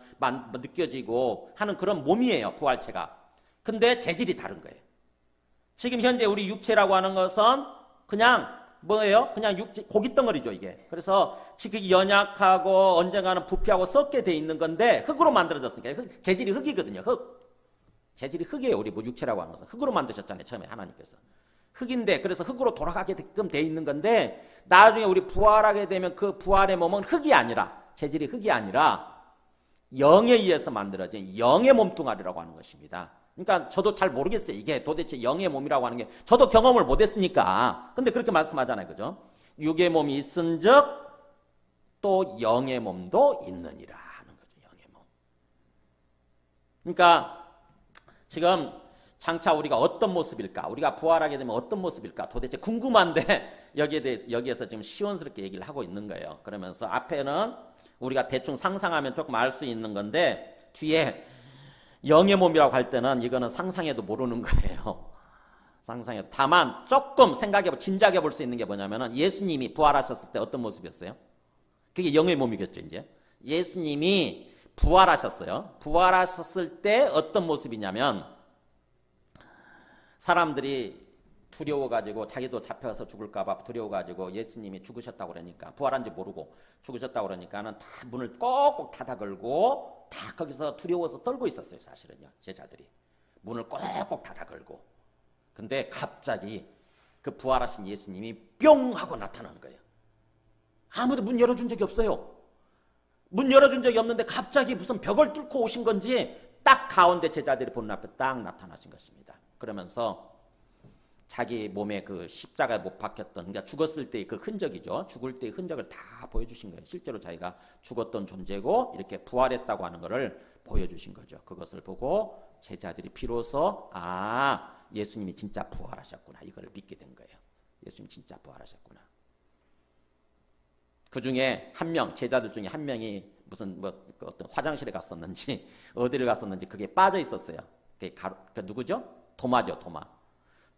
느껴지고 하는 그런 몸이에요. 부활체가. 근데 재질이 다른 거예요. 지금 현재 우리 육체라고 하는 것은 그냥 뭐예요? 그냥 고깃덩어리죠, 이게. 그래서 지금 연약하고 언젠가는 부패하고 썩게 돼 있는 건데 흙으로 만들어졌으니까 재질이 흙이거든요. 흙. 재질이 흙이에요. 우리 육체라고 하는 것은 흙으로 만드셨잖아요. 처음에 하나님께서. 흙인데 그래서 흙으로 돌아가게끔 돼 있는 건데 나중에 우리 부활하게 되면 그 부활의 몸은 흙이 아니라 재질이 흙이 아니라 영에 의해서 만들어진 영의 몸뚱아리라고 하는 것입니다. 그러니까 저도 잘 모르겠어요. 이게 도대체 영의 몸이라고 하는 게 저도 경험을 못했으니까. 근데 그렇게 말씀하잖아요. 그죠? 육의 몸이 있은즉 또 영의 몸도 있느니라 하는 거죠. 영의 몸. 그러니까 지금 장차 우리가 어떤 모습일까? 우리가 부활하게 되면 어떤 모습일까? 도대체 궁금한데 여기에서 지금 시원스럽게 얘기를 하고 있는 거예요. 그러면서 앞에는 우리가 대충 상상하면 조금 알 수 있는 건데 뒤에 영의 몸이라고 할 때는 이거는 상상해도 모르는 거예요. 상상해도. 다만 조금 진작해 볼 수 있는 게 뭐냐면은 예수님이 부활하셨을 때 어떤 모습이었어요? 그게 영의 몸이겠죠, 이제. 예수님이 부활하셨어요. 부활하셨을 때 어떤 모습이냐면 사람들이 두려워가지고 자기도 잡혀서 죽을까봐 두려워가지고 예수님이 죽으셨다고 그러니까 부활한지 모르고 죽으셨다고 그러니까는 다 문을 꼭꼭 닫아 걸고 다 거기서 두려워서 떨고 있었어요. 사실은요. 제자들이. 문을 꼭꼭 닫아 걸고. 근데 갑자기 그 부활하신 예수님이 뿅 하고 나타나는 거예요. 아무도 문 열어준 적이 없어요. 문 열어준 적이 없는데 갑자기 무슨 벽을 뚫고 오신 건지 딱 가운데 제자들이 보는 앞에 딱 나타나신 것입니다. 그러면서 자기 몸에 그 십자가에 못 박혔던, 그러니까 죽었을 때의 그 흔적이죠. 죽을 때의 흔적을 다 보여주신 거예요. 실제로 자기가 죽었던 존재고 이렇게 부활했다고 하는 것을 보여주신 거죠. 그것을 보고 제자들이 비로소 예수님이 진짜 부활하셨구나. 이걸 믿게 된 거예요. 예수님 진짜 부활하셨구나. 그 중에 한 명, 제자들 중에 한 명이 무슨 어떤 화장실에 갔었는지 어디를 갔었는지 그게 빠져 있었어요. 그게 누구죠? 도마죠, 도마.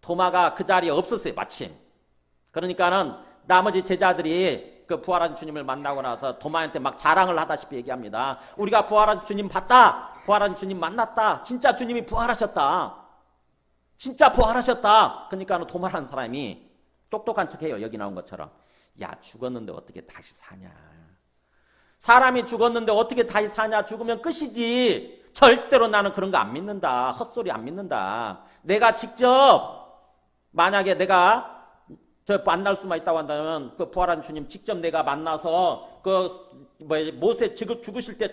도마가 그 자리에 없었어요, 마침. 그러니까는 나머지 제자들이 그 부활한 주님을 만나고 나서 도마한테 막 자랑을 하다시피 얘기합니다. 우리가 부활한 주님 봤다. 부활한 주님 만났다. 진짜 주님이 부활하셨다. 진짜 부활하셨다. 그러니까 도마라는 사람이 똑똑한 척해요. 여기 나온 것처럼. 야, 죽었는데 어떻게 다시 사냐. 사람이 죽었는데 어떻게 다시 사냐. 죽으면 끝이지. 절대로 나는 그런 거 안 믿는다. 헛소리 안 믿는다. 내가 직접 만약에 내가 만날 수만 있다고 한다면 그 부활한 주님 직접 내가 만나서 모세 죽으실 때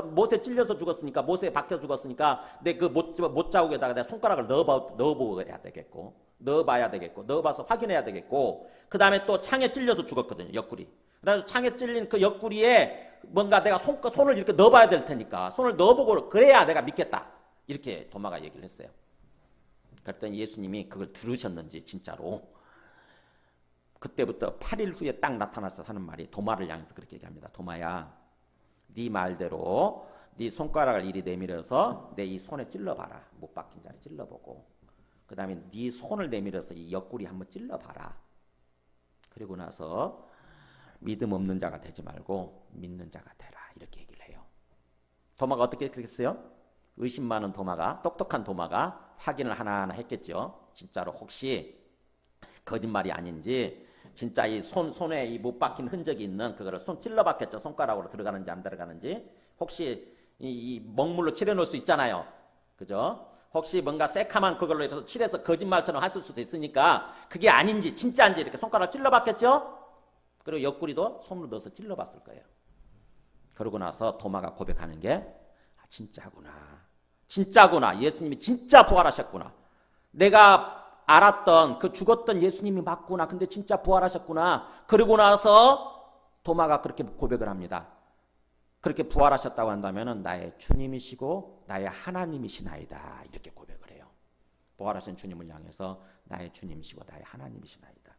모세 찔려서 죽었으니까 모세에 박혀 죽었으니까 내 그 못 자국에다가 내가 손가락을 넣어봐야 되겠고 넣어봐서 확인해야 되겠고 그 다음에 또 창에 찔려서 죽었거든요. 옆구리. 그래서 창에 찔린 그 옆구리에 뭔가 내가 손을 이렇게 넣어봐야 될 테니까 손을 넣어보고 그래야 내가 믿겠다. 이렇게 도마가 얘기를 했어요. 그랬더니 예수님이 그걸 들으셨는지 진짜로 그때부터 8일 후에 딱 나타나서 하는 말이 도마를 향해서 그렇게 얘기합니다. 도마야, 네 말대로 네 손가락을 이리 내밀어서 내 이 손에 찔러봐라. 못 박힌 자리 찔러보고. 그 다음에 네 손을 내밀어서 이 옆구리 한번 찔러봐라. 그리고 나서 믿음 없는 자가 되지 말고 믿는 자가 되라. 이렇게 얘기를 해요. 도마가 어떻게 했겠어요? 의심 많은 도마가, 똑똑한 도마가 확인을 하나하나 했겠죠. 진짜로 혹시 거짓말이 아닌지, 진짜 이 손에 이 못 박힌 흔적이 있는 그거를 손 찔러봤겠죠. 손가락으로 들어가는지 안 들어가는지. 혹시 이 먹물로 칠해놓을 수 있잖아요. 그죠? 혹시 뭔가 새카만 그걸로 해서 칠해서 거짓말처럼 했을 수도 있으니까 그게 아닌지 진짜인지 이렇게 손가락을 찔러봤겠죠. 그리고 옆구리도 손으로 넣어서 찔러봤을 거예요. 그러고 나서 도마가 고백하는 게 진짜구나. 진짜구나. 예수님이 진짜 부활하셨구나. 내가 알았던 그 죽었던 예수님이 맞구나. 근데 진짜 부활하셨구나. 그러고 나서 도마가 그렇게 고백을 합니다. 그렇게 부활하셨다고 한다면 나의 주님이시고 나의 하나님이시나이다. 이렇게 고백을 해요. 부활하신 주님을 향해서 나의 주님이시고 나의 하나님이시나이다.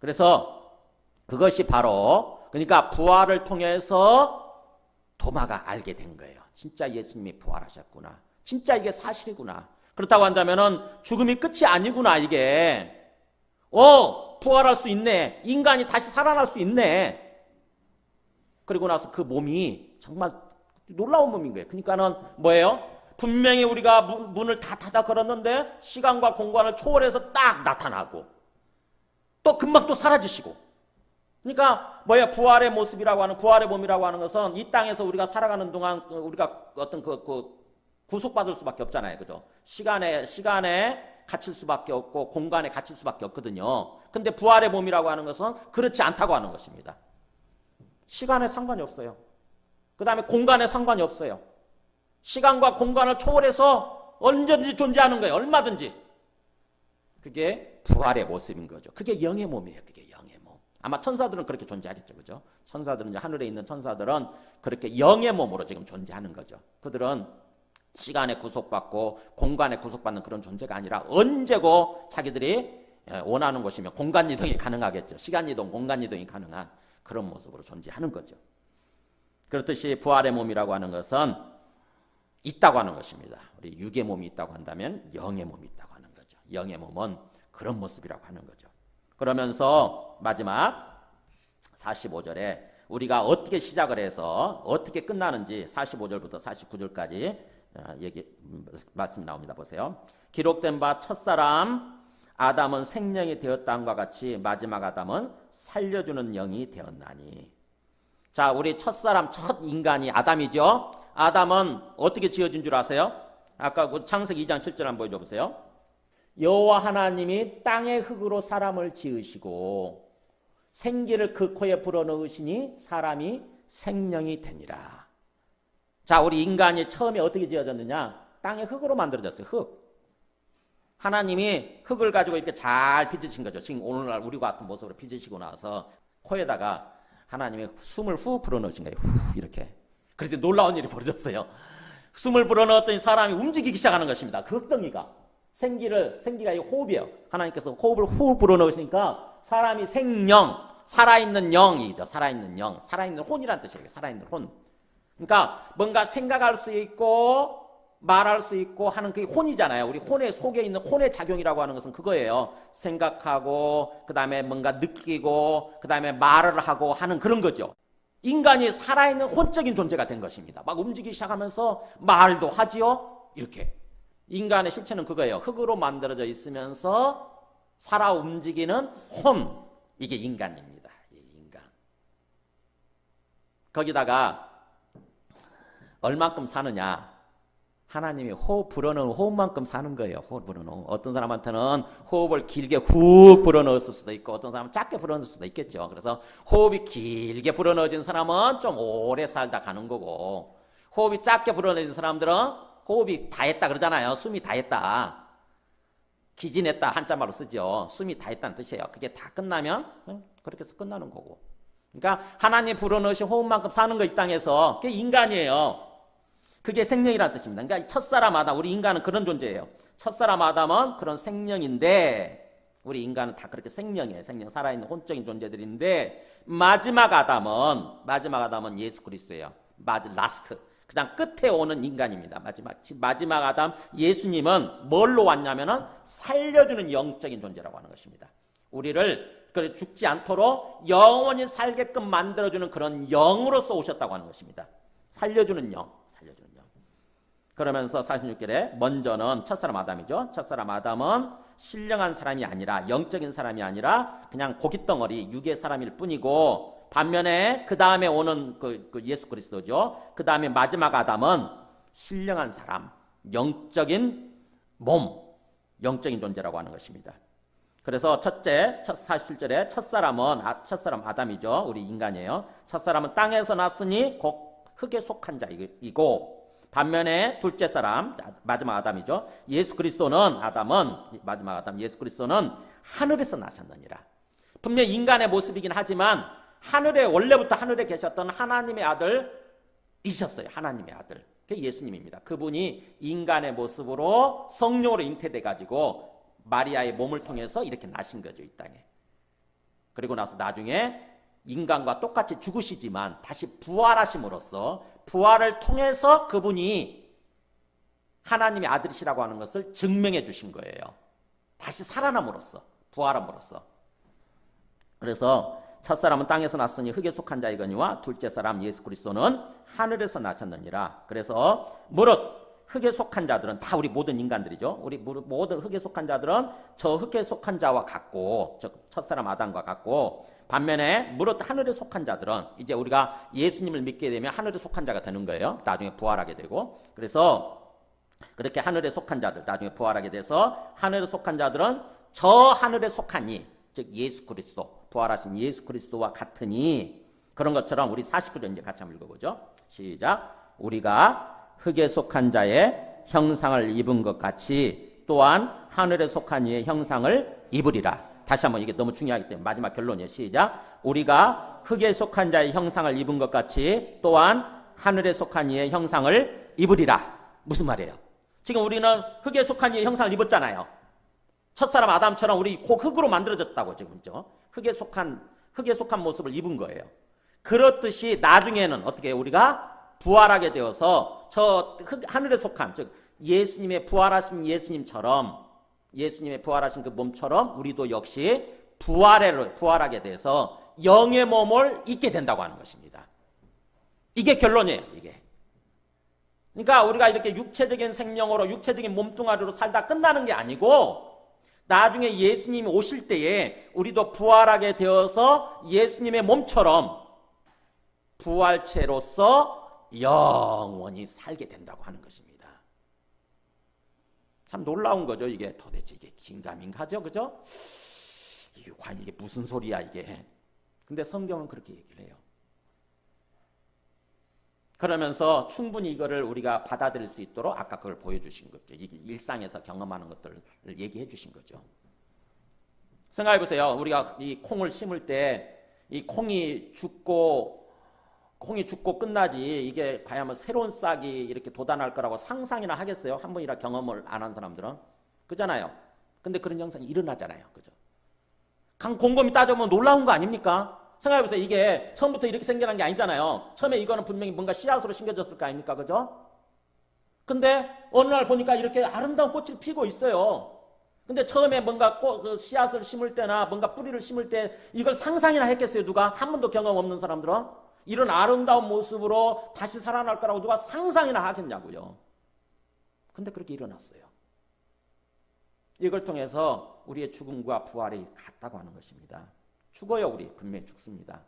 그래서 그것이 바로 그러니까 부활을 통해서 도마가 알게 된 거예요. 진짜 예수님이 부활하셨구나. 진짜 이게 사실이구나. 그렇다고 한다면 죽음이 끝이 아니구나. 이게 부활할 수 있네. 인간이 다시 살아날 수 있네. 그리고 나서 그 몸이 정말 놀라운 몸인 거예요. 그러니까는 뭐예요? 분명히 우리가 문을 다 닫아 걸었는데 시간과 공간을 초월해서 딱 나타나고 또 금방 또 사라지시고. 그러니까 뭐야? 부활의 모습이라고 하는 부활의 몸이라고 하는 것은 이 땅에서 우리가 살아가는 동안 우리가 어떤 그 구속받을 수밖에 없잖아요. 그죠? 시간에 갇힐 수밖에 없고 공간에 갇힐 수밖에 없거든요. 근데 부활의 몸이라고 하는 것은 그렇지 않다고 하는 것입니다. 시간에 상관이 없어요. 그 다음에 공간에 상관이 없어요. 시간과 공간을 초월해서 언제든지 존재하는 거예요. 얼마든지. 그게 부활의 모습인 거죠. 그게 영의 몸이에요. 그게 영의 몸. 아마 천사들은 그렇게 존재하겠죠. 그죠? 천사들은 이제 하늘에 있는 천사들은 그렇게 영의 몸으로 지금 존재하는 거죠. 그들은 시간에 구속받고 공간에 구속받는 그런 존재가 아니라 언제고 자기들이 원하는 곳이면 공간 이동이 가능하겠죠. 시간 이동, 공간 이동이 가능한 그런 모습으로 존재하는 거죠. 그렇듯이 부활의 몸이라고 하는 것은 있다고 하는 것입니다. 우리 육의 몸이 있다고 한다면 영의 몸이 있다고 하는 거죠. 영의 몸은 그런 모습이라고 하는 거죠. 그러면서 마지막 45절에 우리가 어떻게 시작을 해서 어떻게 끝나는지 45절부터 49절까지 말씀 나옵니다. 보세요. 기록된 바 첫사람 아담은 생명이 되었다함과 같이 마지막 아담은 살려주는 영이 되었나니. 자, 우리 첫사람 첫 인간이 아담이죠. 아담은 어떻게 지어진 줄 아세요? 아까 그 창세기 2장 7절 한번 보여줘 보세요. 여호와 하나님이 땅의 흙으로 사람을 지으시고 생기를 그 코에 불어넣으시니 사람이 생명이 되니라. 자, 우리 인간이 처음에 어떻게 지어졌느냐? 땅의 흙으로 만들어졌어요. 흙. 하나님이 흙을 가지고 이렇게 잘 빚으신 거죠. 지금 오늘날 우리와 같은 모습으로 빚으시고 나서 코에다가 하나님이 숨을 후 불어넣으신 거예요. 후 이렇게. 그런데 놀라운 일이 벌어졌어요. 숨을 불어넣었더니 사람이 움직이기 시작하는 것입니다. 그 흙덩이가. 생기가 이 호흡이에요. 하나님께서 호흡을 후 불어넣으시니까 사람이 생령, 살아있는 영이죠. 살아있는 영, 살아있는 혼이라는 뜻이에요. 살아있는 혼. 그러니까 뭔가 생각할 수 있고 말할 수 있고 하는 그게 혼이잖아요. 우리 혼의 속에 있는 혼의 작용이라고 하는 것은 그거예요. 생각하고 그 다음에 뭔가 느끼고 그 다음에 말을 하고 하는 그런 거죠. 인간이 살아있는 혼적인 존재가 된 것입니다. 막 움직이기 시작하면서 말도 하지요. 이렇게. 인간의 실체는 그거예요. 흙으로 만들어져 있으면서 살아 움직이는 혼. 이게 인간입니다. 인간. 거기다가 얼만큼 사느냐. 하나님이 호흡 불어넣은 호흡만큼 사는 거예요. 호흡 불어넣은. 어떤 사람한테는 호흡을 길게 훅 불어넣었을 수도 있고 어떤 사람은 작게 불어넣을 수도 있겠죠. 그래서 호흡이 길게 불어넣어진 사람은 좀 오래 살다 가는 거고 호흡이 작게 불어넣어진 사람들은 호흡이 다 했다 그러잖아요. 숨이 다 했다. 기진했다 한자말로 쓰죠. 숨이 다 했다는 뜻이에요. 그게 다 끝나면 그렇게 해서 끝나는 거고. 그러니까 하나님 불어넣으신 호흡만큼 사는 거 이 땅에서 그게 인간이에요. 그게 생명이라는 뜻입니다. 그러니까 첫사람 아담, 우리 인간은 그런 존재예요. 첫사람 아담은 그런 생명인데 우리 인간은 다 그렇게 생명이에요. 생명, 살아있는 혼적인 존재들인데 마지막 아담은 예수 그리스도예요. 라스트. 그냥 끝에 오는 인간입니다. 마지막 아담 예수님은 뭘로 왔냐면은 살려주는 영적인 존재라고 하는 것입니다. 우리를 죽지 않도록 영원히 살게끔 만들어주는 그런 영으로서 오셨다고 하는 것입니다. 살려주는 영. 그러면서 46절에 먼저는 첫사람 아담이죠. 첫사람 아담은 신령한 사람이 아니라, 영적인 사람이 아니라 그냥 고깃덩어리 육의 사람일 뿐이고, 반면에 그 다음에 오는 그 예수 그리스도죠. 그 다음에 마지막 아담은 신령한 사람, 영적인 몸, 영적인 존재라고 하는 것입니다. 그래서 47절에 첫사람 아담이죠. 우리 인간이에요. 첫사람은 땅에서 났으니 곧 흙에 속한 자이고, 반면에 둘째 사람, 마지막 아담이죠. 마지막 아담 예수 그리스도는 하늘에서 나셨느니라. 분명히 인간의 모습이긴 하지만 원래부터 하늘에 계셨던 하나님의 아들이셨어요. 하나님의 아들. 그게 예수님입니다. 그분이 인간의 모습으로 성령으로 잉태돼 가지고 마리아의 몸을 통해서 이렇게 나신 거죠, 이 땅에. 그리고 나서 나중에 인간과 똑같이 죽으시지만 다시 부활하심으로써, 부활을 통해서 그분이 하나님의 아들이시라고 하는 것을 증명해 주신 거예요. 다시 살아남으로써, 부활함으로써. 그래서 첫사람은 땅에서 났으니 흙에 속한 자이거니와 둘째 사람 예수 그리스도는 하늘에서 나셨느니라. 그래서 무릇 흙에 속한 자들은 다 우리 모든 인간들이죠. 우리 모든 흙에 속한 자들은 저 흙에 속한 자와 같고, 저 첫사람 아담과 같고, 반면에 무릇 하늘에 속한 자들은 이제 우리가 예수님을 믿게 되면 하늘에 속한 자가 되는 거예요. 나중에 부활하게 되고. 그래서 그렇게 하늘에 속한 자들, 나중에 부활하게 돼서 하늘에 속한 자들은 저 하늘에 속한 이, 즉 예수 그리스도, 부활하신 예수 그리스도와 같으니, 그런 것처럼 우리 49절 이제 같이 한번 읽어보죠. 시작. 우리가 흙에 속한 자의 형상을 입은 것 같이 또한 하늘에 속한 이의 형상을 입으리라. 다시 한번, 이게 너무 중요하기 때문에 마지막 결론이에요. 시작. 우리가 흙에 속한 자의 형상을 입은 것 같이 또한 하늘에 속한 이의 형상을 입으리라. 무슨 말이에요? 지금 우리는 흙에 속한 이의 형상을 입었잖아요. 첫사람 아담처럼 우리 곧 흙으로 만들어졌다고 지금죠. 흙에 속한 모습을 입은 거예요. 그렇듯이 나중에는 어떻게 해요? 우리가 부활하게 되어서 저 하늘에 속한, 즉 예수님의 부활하신 예수님처럼, 예수님의 부활하신 그 몸처럼 우리도 역시 부활하게 돼서 영의 몸을 입게 된다고 하는 것입니다. 이게 결론이에요. 이게. 그러니까 우리가 이렇게 육체적인 생명으로, 육체적인 몸뚱아리로 살다 끝나는 게 아니고, 나중에 예수님이 오실 때에 우리도 부활하게 되어서 예수님의 몸처럼 부활체로서 영원히 살게 된다고 하는 것입니다. 참 놀라운 거죠. 이게 도대체 이게 긴가민가죠, 그죠? 이게 과연 이게 무슨 소리야 이게? 근데 성경은 그렇게 얘기를 해요. 그러면서 충분히 이거를 우리가 받아들일 수 있도록 아까 그걸 보여주신 거죠. 이게 일상에서 경험하는 것들을 얘기해 주신 거죠. 생각해 보세요. 우리가 이 콩을 심을 때 이 콩이 죽고 끝나지, 이게 과연 새로운 싹이 이렇게 돋아날 거라고 상상이나 하겠어요? 한 번이라 경험을 안 한 사람들은. 그잖아요. 근데 그런 현상이 일어나잖아요. 그죠? 곰곰이 따져보면 놀라운 거 아닙니까? 생각해보세요. 이게 처음부터 이렇게 생겨난 게 아니잖아요. 처음에 이거는 분명히 뭔가 씨앗으로 심겨졌을 거 아닙니까? 그죠? 근데 어느 날 보니까 이렇게 아름다운 꽃을 피고 있어요. 근데 처음에 뭔가 씨앗을 심을 때나 뭔가 뿌리를 심을 때 이걸 상상이나 했겠어요? 누가? 한 번도 경험 없는 사람들은? 이런 아름다운 모습으로 다시 살아날 거라고 누가 상상이나 하겠냐고요. 근데 그렇게 일어났어요. 이걸 통해서 우리의 죽음과 부활이 같다고 하는 것입니다. 죽어요. 우리 분명히 죽습니다.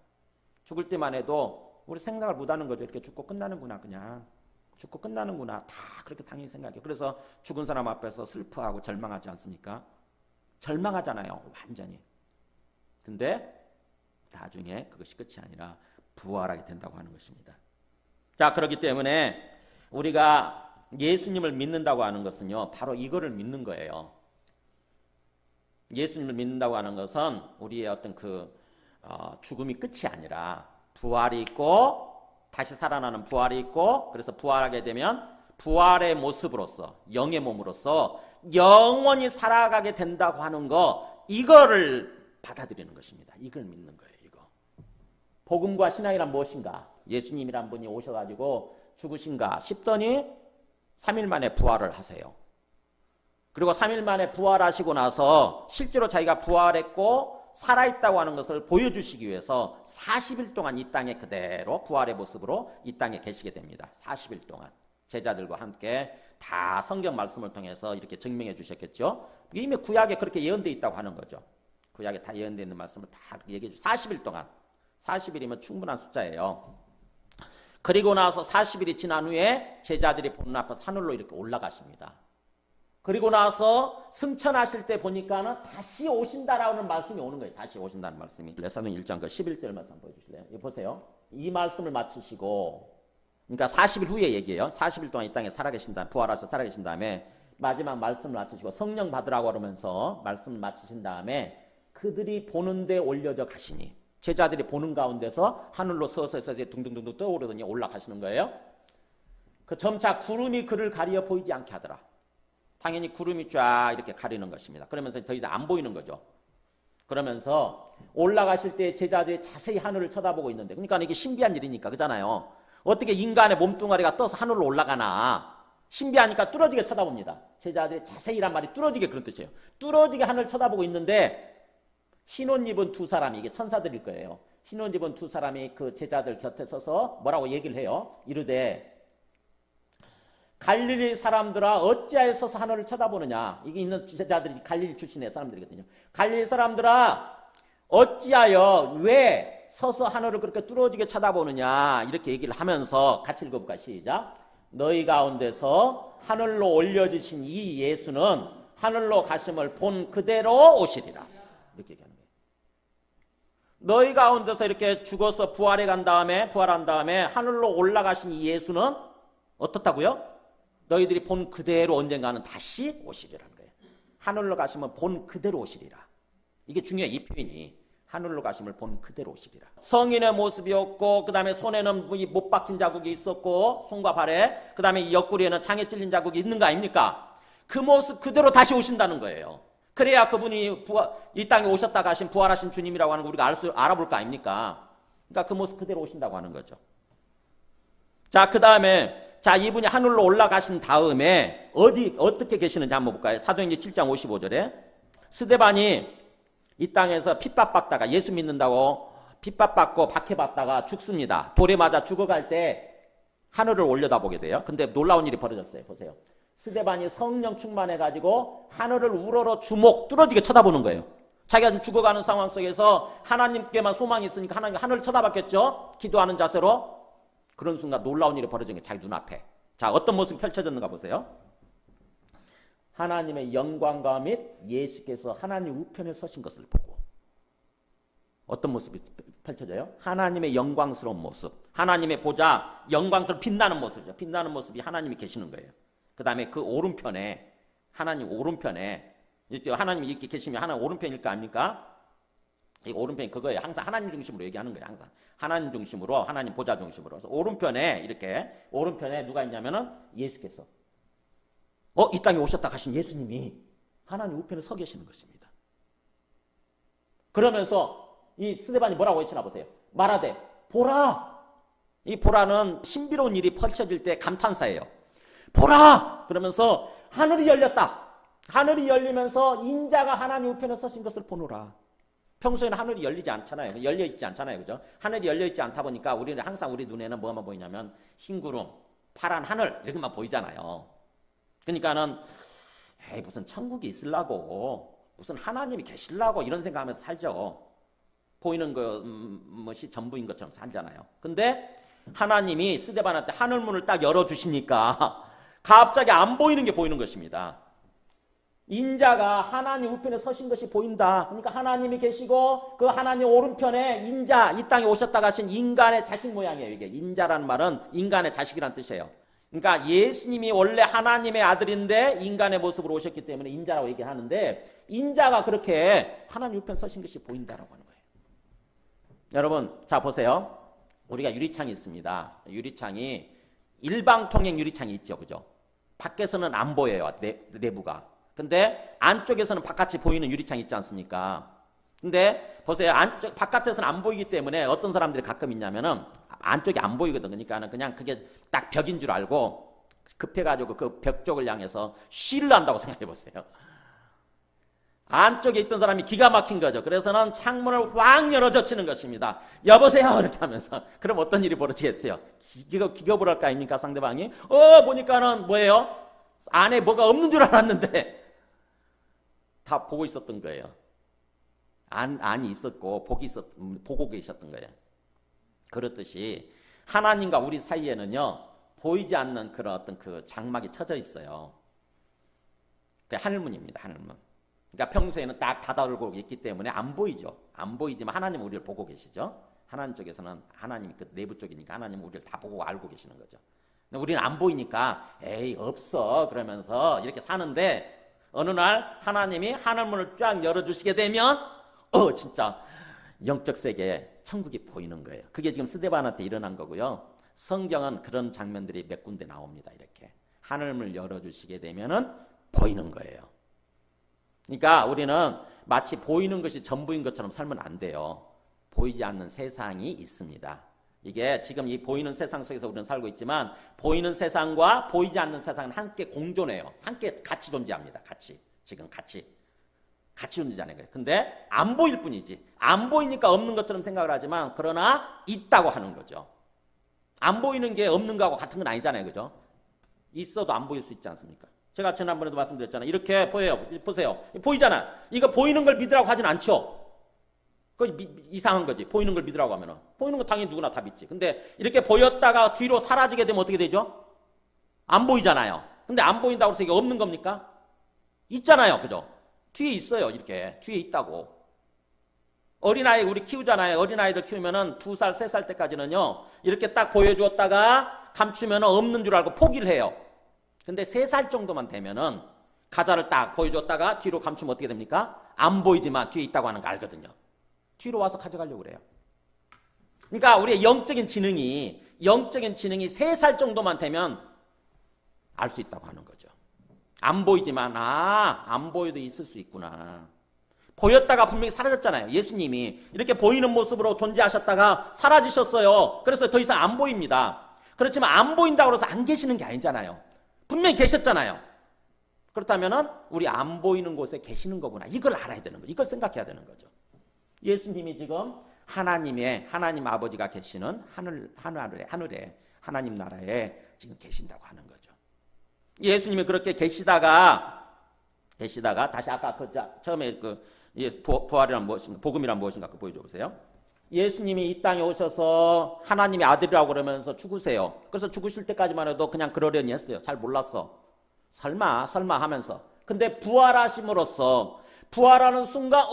죽을 때만 해도 우리 생각을 못하는 거죠. 이렇게 죽고 끝나는구나, 그냥. 죽고 끝나는구나. 다 그렇게 당연히 생각해요. 그래서 죽은 사람 앞에서 슬퍼하고 절망하지 않습니까? 절망하잖아요. 완전히. 근데 나중에 그것이 끝이 아니라 부활하게 된다고 하는 것입니다. 자, 그렇기 때문에 우리가 예수님을 믿는다고 하는 것은요, 바로 이거를 믿는 거예요. 예수님을 믿는다고 하는 것은 우리의 어떤 죽음이 끝이 아니라 부활이 있고 다시 살아나는 부활이 있고, 그래서 부활하게 되면 부활의 모습으로서, 영의 몸으로서 영원히 살아가게 된다고 하는 거, 이거를 받아들이는 것입니다. 이걸 믿는 거예요. 이거. 복음과 신앙이란 무엇인가? 예수님이란 분이 오셔가지고 죽으신가 싶더니 3일 만에 부활을 하세요. 그리고 3일 만에 부활하시고 나서 실제로 자기가 부활했고 살아있다고 하는 것을 보여주시기 위해서 40일 동안 이 땅에 그대로 부활의 모습으로 이 땅에 계시게 됩니다. 40일 동안 제자들과 함께 다 성경 말씀을 통해서 이렇게 증명해 주셨겠죠. 이미 구약에 그렇게 예언되어 있다고 하는 거죠. 구약에 다 예언되어 있는 말씀을 다 얘기해 주죠. 40일 동안. 40일이면 충분한 숫자예요. 그리고 나서 40일이 지난 후에 제자들이 보는 앞에서 하늘로 이렇게 올라가십니다. 그리고 나서 승천하실 때 보니까는 다시 오신다라는 말씀이 오는 거예요. 다시 오신다는 말씀이. 사도행 1장 그 11절 말씀 보여주실래요? 이거 보세요. 이 말씀을 마치시고, 그러니까 40일 후에 얘기해요. 40일 동안 이 땅에 살아계신다, 부활하셔서 살아계신 다음에 마지막 말씀을 마치시고 성령 받으라고 그러면서 말씀을 마치신 다음에 그들이 보는데 올려져 가시니, 제자들이 보는 가운데서 하늘로 서서 둥둥둥둥 떠오르더니 올라가시는 거예요. 그 점차 구름이 그를 가리어 보이지 않게 하더라. 당연히 구름이 쫙 이렇게 가리는 것입니다. 그러면서 더 이상 안 보이는 거죠. 그러면서 올라가실 때 제자들이 자세히 하늘을 쳐다보고 있는데, 그러니까 이게 신비한 일이니까, 그잖아요. 어떻게 인간의 몸뚱아리가 떠서 하늘로 올라가나. 신비하니까 뚫어지게 쳐다봅니다. 제자들이 자세히란 말이 뚫어지게 그런 뜻이에요. 뚫어지게 하늘을 쳐다보고 있는데 흰옷 입은 두 사람이, 이게 천사들일 거예요. 흰옷 입은 두 사람이 그 제자들 곁에 서서 뭐라고 얘기를 해요. 이르되 갈릴리 사람들아 어찌하여 서서 하늘을 쳐다보느냐. 이게 있는 제자들이 갈릴리 출신의 사람들이거든요. 갈릴리 사람들아 어찌하여 왜 서서 하늘을 그렇게 뚫어지게 쳐다보느냐. 이렇게 얘기를 하면서 같이 읽어볼까. 시작. 너희 가운데서 하늘로 올려주신 이 예수는 하늘로 가심을 본 그대로 오시리라. 이렇게 얘기하는 거예요. 너희 가운데서 이렇게 죽어서 부활한 다음에 하늘로 올라가신 이 예수는 어떻다고요? 너희들이 본 그대로 언젠가는 다시 오시리라는 거예요. 하늘로 가시면 본 그대로 오시리라. 이게 중요해요. 이 표현이. 하늘로 가심을 본 그대로 오시리라. 성인의 모습이었고, 그 다음에 손에는 못 박힌 자국이 있었고, 손과 발에, 그 다음에 이 옆구리에는 창에 찔린 자국이 있는 거 아닙니까? 그 모습 그대로 다시 오신다는 거예요. 그래야 그분이 이 땅에 오셨다 가신 부활하신 주님이라고 하는 거 우리가 알아볼 거 아닙니까? 그러니까 그 모습 그대로 오신다고 하는 거죠. 자, 그 다음에 자, 이분이 하늘로 올라가신 다음에 어떻게 계시는지 한번 볼까요? 사도행전 7장 55절에 스데반이 이 땅에서 핍박받다가, 예수 믿는다고 핍박받고 박해받다가 죽습니다. 돌에 맞아 죽어갈 때 하늘을 올려다보게 돼요. 근데 놀라운 일이 벌어졌어요. 보세요. 스데반이 성령 충만해가지고 하늘을 우러러 주목 뚫어지게 쳐다보는 거예요. 자기가 좀 죽어가는 상황 속에서 하나님께만 소망이 있으니까 하늘을 쳐다봤겠죠. 기도하는 자세로. 그런 순간 놀라운 일이 벌어진 게 자기 눈앞에. 자, 어떤 모습이 펼쳐졌는가 보세요. 하나님의 영광과 및 예수께서 하나님 우편에 서신 것을 보고. 어떤 모습이 펼쳐져요? 하나님의 영광스러운 모습. 하나님의 보좌, 영광스러운 빛나는 모습이죠. 빛나는 모습이 하나님이 계시는 거예요. 그 다음에 그 오른편에, 하나님 오른편에, 하나님이 이렇게 계시면 하나님 오른편일 거 아닙니까? 이 오른편이 그거예요. 항상 하나님 중심으로 얘기하는 거예요. 항상 하나님 중심으로, 하나님 보좌 중심으로. 그래서 오른편에 이렇게, 오른편에 누가 있냐면은 예수께서, 이 땅에 오셨다 가신 예수님이 하나님 우편에 서 계시는 것입니다. 그러면서 이 스데반이 뭐라고 외치나 보세요. 말하되 보라. 이 보라는 신비로운 일이 펼쳐질 때 감탄사예요. 보라. 그러면서 하늘이 열렸다. 하늘이 열리면서 인자가 하나님 우편에 서신 것을 보노라. 평소에는 하늘이 열리지 않잖아요. 열려있지 않잖아요. 그죠? 하늘이 열려있지 않다 보니까 우리는 항상 우리 눈에는 뭐만 보이냐면 흰 구름, 파란 하늘 이렇게만 보이잖아요. 그러니까는 무슨 천국이 있으려고, 무슨 하나님이 계시려고 이런 생각하면서 살죠. 보이는 것이 전부인 것처럼 살잖아요. 근데 하나님이 스데반한테 하늘문을 딱 열어주시니까 갑자기 안 보이는 게 보이는 것입니다. 인자가 하나님 우편에 서신 것이 보인다. 그러니까 하나님이 계시고 그 하나님 오른편에 인자, 이 땅에 오셨다 가신 인간의 자식 모양이에요. 이게 인자라는 말은 인간의 자식이란 뜻이에요. 그러니까 예수님이 원래 하나님의 아들인데 인간의 모습으로 오셨기 때문에 인자라고 얘기하는데, 인자가 그렇게 하나님 우편에 서신 것이 보인다라고 하는 거예요. 여러분, 자 보세요. 우리가 유리창이 있습니다. 유리창이 일방통행 유리창이 있죠. 그죠? 밖에서는 안 보여요. 내부가. 근데 안쪽에서는 바깥이 보이는 유리창이 있지 않습니까? 근데 보세요. 바깥에서는 안 보이기 때문에 어떤 사람들이 가끔 있냐면은 안쪽이 안 보이거든. 그러니까 그냥 그게 딱 벽인 줄 알고 급해가지고 그 벽 쪽을 향해서 쉬를 한다고 생각해 보세요. 안쪽에 있던 사람이 기가 막힌 거죠. 그래서는 창문을 확 열어 젖히는 것입니다. 여보세요 이렇게 하면서. 그럼 어떤 일이 벌어지겠어요? 기겁을 할 거 아닙니까 상대방이? 보니까는 뭐예요? 안에 뭐가 없는 줄 알았는데 다 보고 있었던 거예요. 안이 있었고 보고 계셨던 거예요. 그렇듯이 하나님과 우리 사이에는요 보이지 않는 그런 어떤 그 장막이 쳐져 있어요. 그 하늘문입니다. 하늘문. 그러니까 평소에는 딱 닫아두고 있기 때문에 안 보이죠. 안 보이지만 하나님은 우리를 보고 계시죠. 하나님 쪽에서는 하나님이 그 내부 쪽이니까 하나님은 우리를 다 보고 알고 계시는 거죠. 근데 우리는 안 보이니까 에이 없어 그러면서 이렇게 사는데 어느 날 하나님이 하늘문을 쫙 열어주시게 되면 진짜 영적 세계에 천국이 보이는 거예요. 그게 지금 스데반한테 일어난 거고요. 성경은 그런 장면들이 몇 군데 나옵니다. 이렇게 하늘문을 열어주시게 되면은 보이는 거예요. 그러니까 우리는 마치 보이는 것이 전부인 것처럼 살면 안 돼요. 보이지 않는 세상이 있습니다. 이게 지금 이 보이는 세상 속에서 우리는 살고 있지만 보이는 세상과 보이지 않는 세상은 함께 공존해요. 함께 같이 존재합니다. 지금 같이 존재하는 거예요. 근데 안 보일 뿐이지. 안 보이니까 없는 것처럼 생각을 하지만 그러나 있다고 하는 거죠. 안 보이는 게 없는 거하고 같은 건 아니잖아요. 그죠? 있어도 안 보일 수 있지 않습니까? 제가 지난번에도 말씀드렸잖아요. 이렇게 보여요. 보세요. 보이잖아. 이거 보이는 걸 믿으라고 하진 않죠. 그거 이상한 거지. 보이는 걸 믿으라고 하면은. 보이는 거 당연히 누구나 다 믿지. 근데 이렇게 보였다가 뒤로 사라지게 되면 어떻게 되죠? 안 보이잖아요. 근데 안 보인다고 해서 이게 없는 겁니까? 있잖아요. 그죠? 뒤에 있어요. 이렇게. 뒤에 있다고. 어린아이 우리 키우잖아요. 어린아이들 키우면은 2살, 3살 때까지는요. 이렇게 딱 보여주었다가 감추면은 없는 줄 알고 포기를 해요. 근데 3살 정도만 되면은 가자를 딱 보여줬다가 뒤로 감추면 어떻게 됩니까? 안 보이지만 뒤에 있다고 하는 거 알거든요. 뒤로 와서 가져가려고 그래요. 그러니까 우리의 영적인 지능이 3살 정도만 되면 알 수 있다고 하는 거죠. 안 보이지만 안 보여도 있을 수 있구나. 보였다가 분명히 사라졌잖아요. 예수님이 이렇게 보이는 모습으로 존재하셨다가 사라지셨어요. 그래서 더 이상 안 보입니다. 그렇지만 안 보인다고 해서 안 계시는 게 아니잖아요. 분명히 계셨잖아요. 그렇다면 우리 안 보이는 곳에 계시는 거구나. 이걸 알아야 되는 거죠. 이걸 생각해야 되는 거죠. 예수님이 지금 하나님 아버지가 계시는 하늘에 하나님 나라에 지금 계신다고 하는 거죠. 예수님이 그렇게 계시다가 다시 아까 처음에 부활이란 무엇인가, 복음이란 무엇인가 보여줘 보세요. 예수님이 이 땅에 오셔서 하나님의 아들이라고 그러면서 죽으세요. 그래서 죽으실 때까지만 해도 그냥 그러려니 했어요. 잘 몰랐어. 설마 하면서. 근데 부활하심으로써 부활하는 순간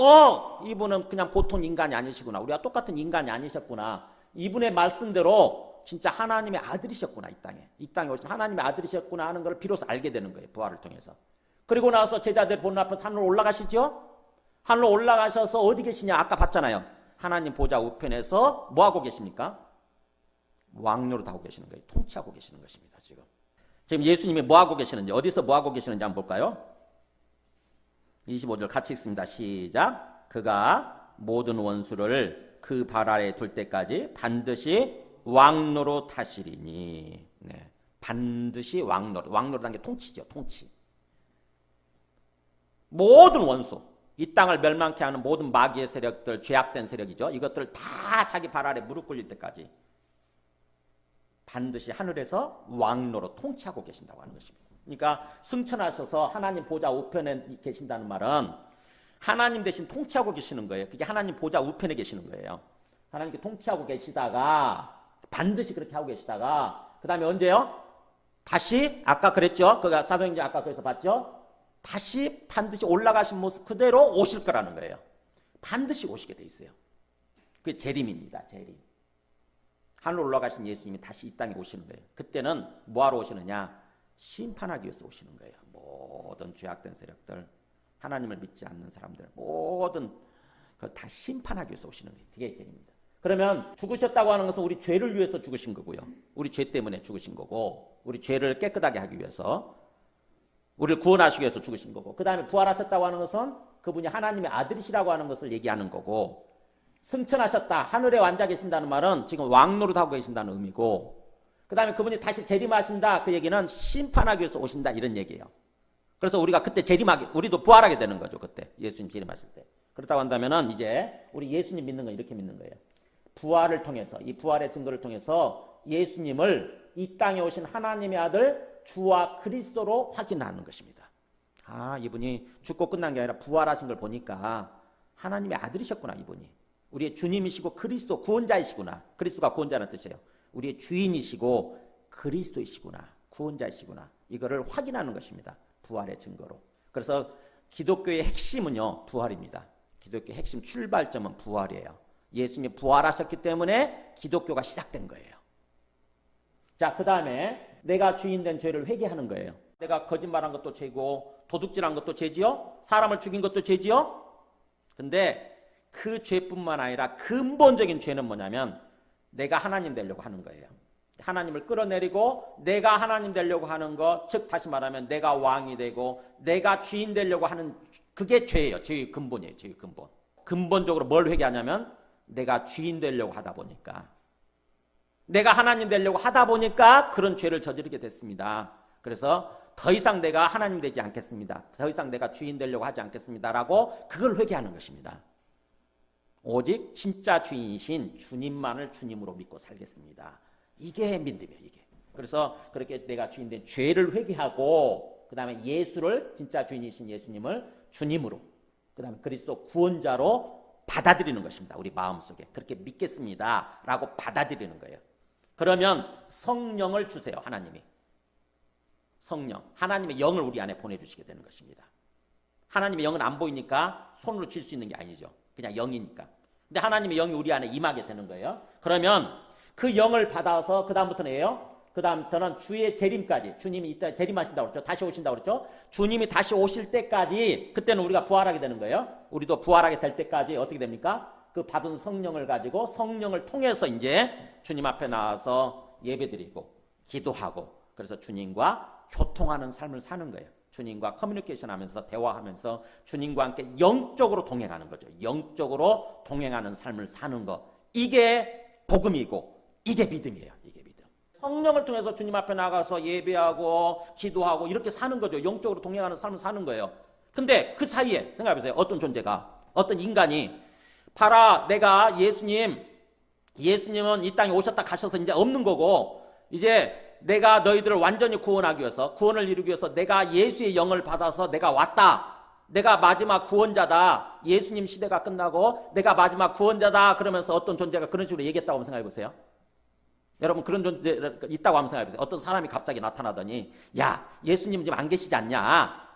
이분은 그냥 보통 인간이 아니시구나. 우리가 똑같은 인간이 아니셨구나. 이분의 말씀대로 진짜 하나님의 아들이셨구나. 이 땅에 오신 하나님의 아들이셨구나 하는 걸 비로소 알게 되는 거예요. 부활을 통해서. 그리고 나서 제자들 보는 앞에서 하늘로 올라가시죠. 하늘로 올라가셔서 어디 계시냐. 아까 봤잖아요. 하나님 보좌 우편에서 뭐하고 계십니까? 왕노릇 하고 계시는 거예요. 통치하고 계시는 것입니다. 지금 예수님이 뭐하고 계시는지, 어디서 뭐하고 계시는지 한번 볼까요? 25절 같이 읽습니다. 시작. 그가 모든 원수를 그 발 아래 둘 때까지 반드시 왕노릇 하시리니. 네. 반드시 왕노릇한 게 통치죠. 통치. 모든 원수, 이 땅을 멸망케 하는 모든 마귀의 세력들, 죄악된 세력이죠. 이것들을 다 자기 발 아래 무릎 꿇릴 때까지 반드시 하늘에서 왕노릇 통치하고 계신다고 하는 것입니다. 그러니까 승천하셔서 하나님 보좌 우편에 계신다는 말은 하나님 대신 통치하고 계시는 거예요. 그게 하나님 보좌 우편에 계시는 거예요. 하나님께 통치하고 계시다가 반드시 그렇게 하고 계시다가 그 다음에 언제요? 다시 아까 그랬죠. 그가 사도행전 아까 거기서 봤죠. 다시 반드시 올라가신 모습 그대로 오실 거라는 거예요. 반드시 오시게 돼 있어요. 그게 재림입니다. 재림. 하늘로 올라가신 예수님이 다시 이 땅에 오시는 거예요. 그때는 뭐하러 오시느냐? 심판하기 위해서 오시는 거예요. 모든 죄악된 세력들, 하나님을 믿지 않는 사람들, 모든 그걸 다 심판하기 위해서 오시는 거예요. 그게 재림입니다. 그러면 죽으셨다고 하는 것은 우리 죄를 위해서 죽으신 거고요. 우리 죄 때문에 죽으신 거고, 우리 죄를 깨끗하게 하기 위해서, 우리를 구원하시기 위해서 죽으신 거고, 그 다음에 부활하셨다고 하는 것은 그분이 하나님의 아들이시라고 하는 것을 얘기하는 거고, 승천하셨다, 하늘에 앉아 계신다는 말은 지금 왕노릇하고 계신다는 의미고, 그 다음에 그분이 다시 재림하신다, 그 얘기는 심판하기 위해서 오신다, 이런 얘기예요. 그래서 우리가 그때 재림하게, 우리도 부활하게 되는 거죠. 그때 예수님 재림하실 때. 그렇다고 한다면은 이제 우리 예수님 믿는 건 이렇게 믿는 거예요. 부활을 통해서, 이 부활의 증거를 통해서 예수님을 이 땅에 오신 하나님의 아들 주와 그리스도로 확인하는 것입니다. 아, 이분이 죽고 끝난 게 아니라 부활하신 걸 보니까 하나님의 아들이셨구나, 이분이. 우리의 주님이시고 그리스도 구원자이시구나. 그리스도가 구원자라는 뜻이에요. 우리의 주인이시고 그리스도이시구나, 구원자이시구나. 이거를 확인하는 것입니다. 부활의 증거로. 그래서 기독교의 핵심은요, 부활입니다. 기독교의 핵심 출발점은 부활이에요. 예수님이 부활하셨기 때문에 기독교가 시작된 거예요. 자, 그 다음에 내가 주인된 죄를 회개하는 거예요. 내가 거짓말한 것도 죄고 도둑질한 것도 죄지요? 사람을 죽인 것도 죄지요? 근데 그 죄뿐만 아니라 근본적인 죄는 뭐냐면 내가 하나님 되려고 하는 거예요. 하나님을 끌어내리고 내가 하나님 되려고 하는 것, 즉 다시 말하면 내가 왕이 되고 내가 주인 되려고 하는, 그게 죄예요. 죄의 근본이에요. 죄의 근본. 근본적으로 뭘 회개하냐면 내가 주인 되려고 하다 보니까, 내가 하나님 되려고 하다 보니까 그런 죄를 저지르게 됐습니다. 그래서 더 이상 내가 하나님 되지 않겠습니다. 더 이상 내가 주인 되려고 하지 않겠습니다라고 그걸 회개하는 것입니다. 오직 진짜 주인이신 주님만을 주님으로 믿고 살겠습니다. 이게 믿음이에요, 이게. 그래서 그렇게 내가 주인된 죄를 회개하고, 그 다음에 예수를, 진짜 주인이신 예수님을 주님으로, 그 다음에 그리스도 구원자로 받아들이는 것입니다. 우리 마음속에. 그렇게 믿겠습니다 라고 받아들이는 거예요. 그러면 성령을 주세요, 하나님이. 성령, 하나님의 영을 우리 안에 보내주시게 되는 것입니다. 하나님의 영은 안 보이니까 손으로 쥘 수 있는 게 아니죠. 그냥 영이니까. 근데 하나님의 영이 우리 안에 임하게 되는 거예요. 그러면 그 영을 받아서 그 다음부터는 예요. 그 다음부터는 주의 재림까지, 주님이 이따 재림하신다고 그랬죠. 다시 오신다고 그랬죠. 주님이 다시 오실 때까지, 그때는 우리가 부활하게 되는 거예요. 우리도 부활하게 될 때까지 어떻게 됩니까? 그 받은 성령을 가지고 성령을 통해서 이제 주님 앞에 나와서 예배드리고 기도하고, 그래서 주님과 교통하는 삶을 사는 거예요. 주님과 커뮤니케이션 하면서 대화하면서 주님과 함께 영적으로 동행하는 거죠. 영적으로 동행하는 삶을 사는 거. 이게 복음이고 이게 믿음이에요. 이게 믿음. 성령을 통해서 주님 앞에 나가서 예배하고 기도하고 이렇게 사는 거죠. 영적으로 동행하는 삶을 사는 거예요. 근데 그 사이에 생각해보세요. 어떤 존재가, 어떤 인간이, 봐라, 내가 예수님은 이 땅에 오셨다 가셔서 이제 없는 거고, 이제 내가 너희들을 완전히 구원하기 위해서, 구원을 이루기 위해서 내가 예수의 영을 받아서 내가 왔다. 내가 마지막 구원자다. 예수님 시대가 끝나고 내가 마지막 구원자다. 그러면서 어떤 존재가 그런 식으로 얘기했다고 한번 생각해 보세요. 여러분, 그런 존재 있다고 한번 생각해 보세요. 어떤 사람이 갑자기 나타나더니, 야, 예수님 지금 안 계시지 않냐?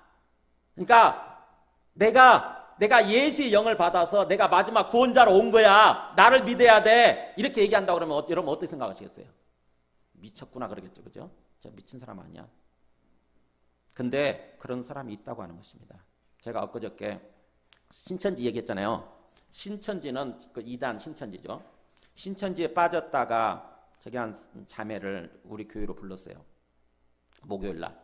그러니까 내가 예수의 영을 받아서 내가 마지막 구원자로 온 거야. 나를 믿어야 돼. 이렇게 얘기한다고 그러면 여러분 어떻게 생각하시겠어요? 미쳤구나 그러겠죠. 그죠? 저 미친 사람 아니야. 근데 그런 사람이 있다고 하는 것입니다. 제가 엊그저께 신천지 얘기했잖아요. 신천지는 그 이단 신천지죠. 신천지에 빠졌다가 저기 한 자매를 우리 교회로 불렀어요. 목요일 날.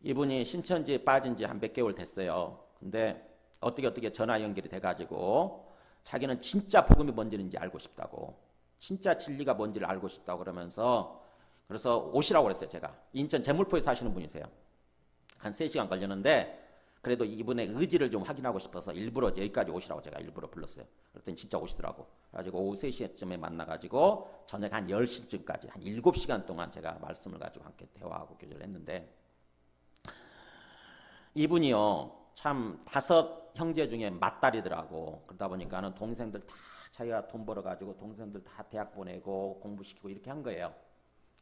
이분이 신천지에 빠진 지 한 몇 개월 됐어요. 근데 어떻게 전화 연결이 돼가지고 자기는 진짜 복음이 뭔지는지 알고 싶다고, 진짜 진리가 뭔지를 알고 싶다고 그러면서, 그래서 오시라고 그랬어요. 제가 인천 제물포에 사시는 분이세요. 한 3시간 걸렸는데 그래도 이분의 의지를 좀 확인하고 싶어서 일부러 여기까지 오시라고 제가 일부러 불렀어요. 그랬더니 진짜 오시더라고. 그래가지고 오후 3시쯤에 만나가지고 저녁 한 10시쯤까지 한 7시간 동안 제가 말씀을 가지고 함께 대화하고 교제를 했는데, 이분이요 참 5 형제 중에 맏딸이더라고. 그러다 보니까는 동생들 다 자기가 돈 벌어가지고 동생들 다 대학 보내고 공부시키고 이렇게 한 거예요.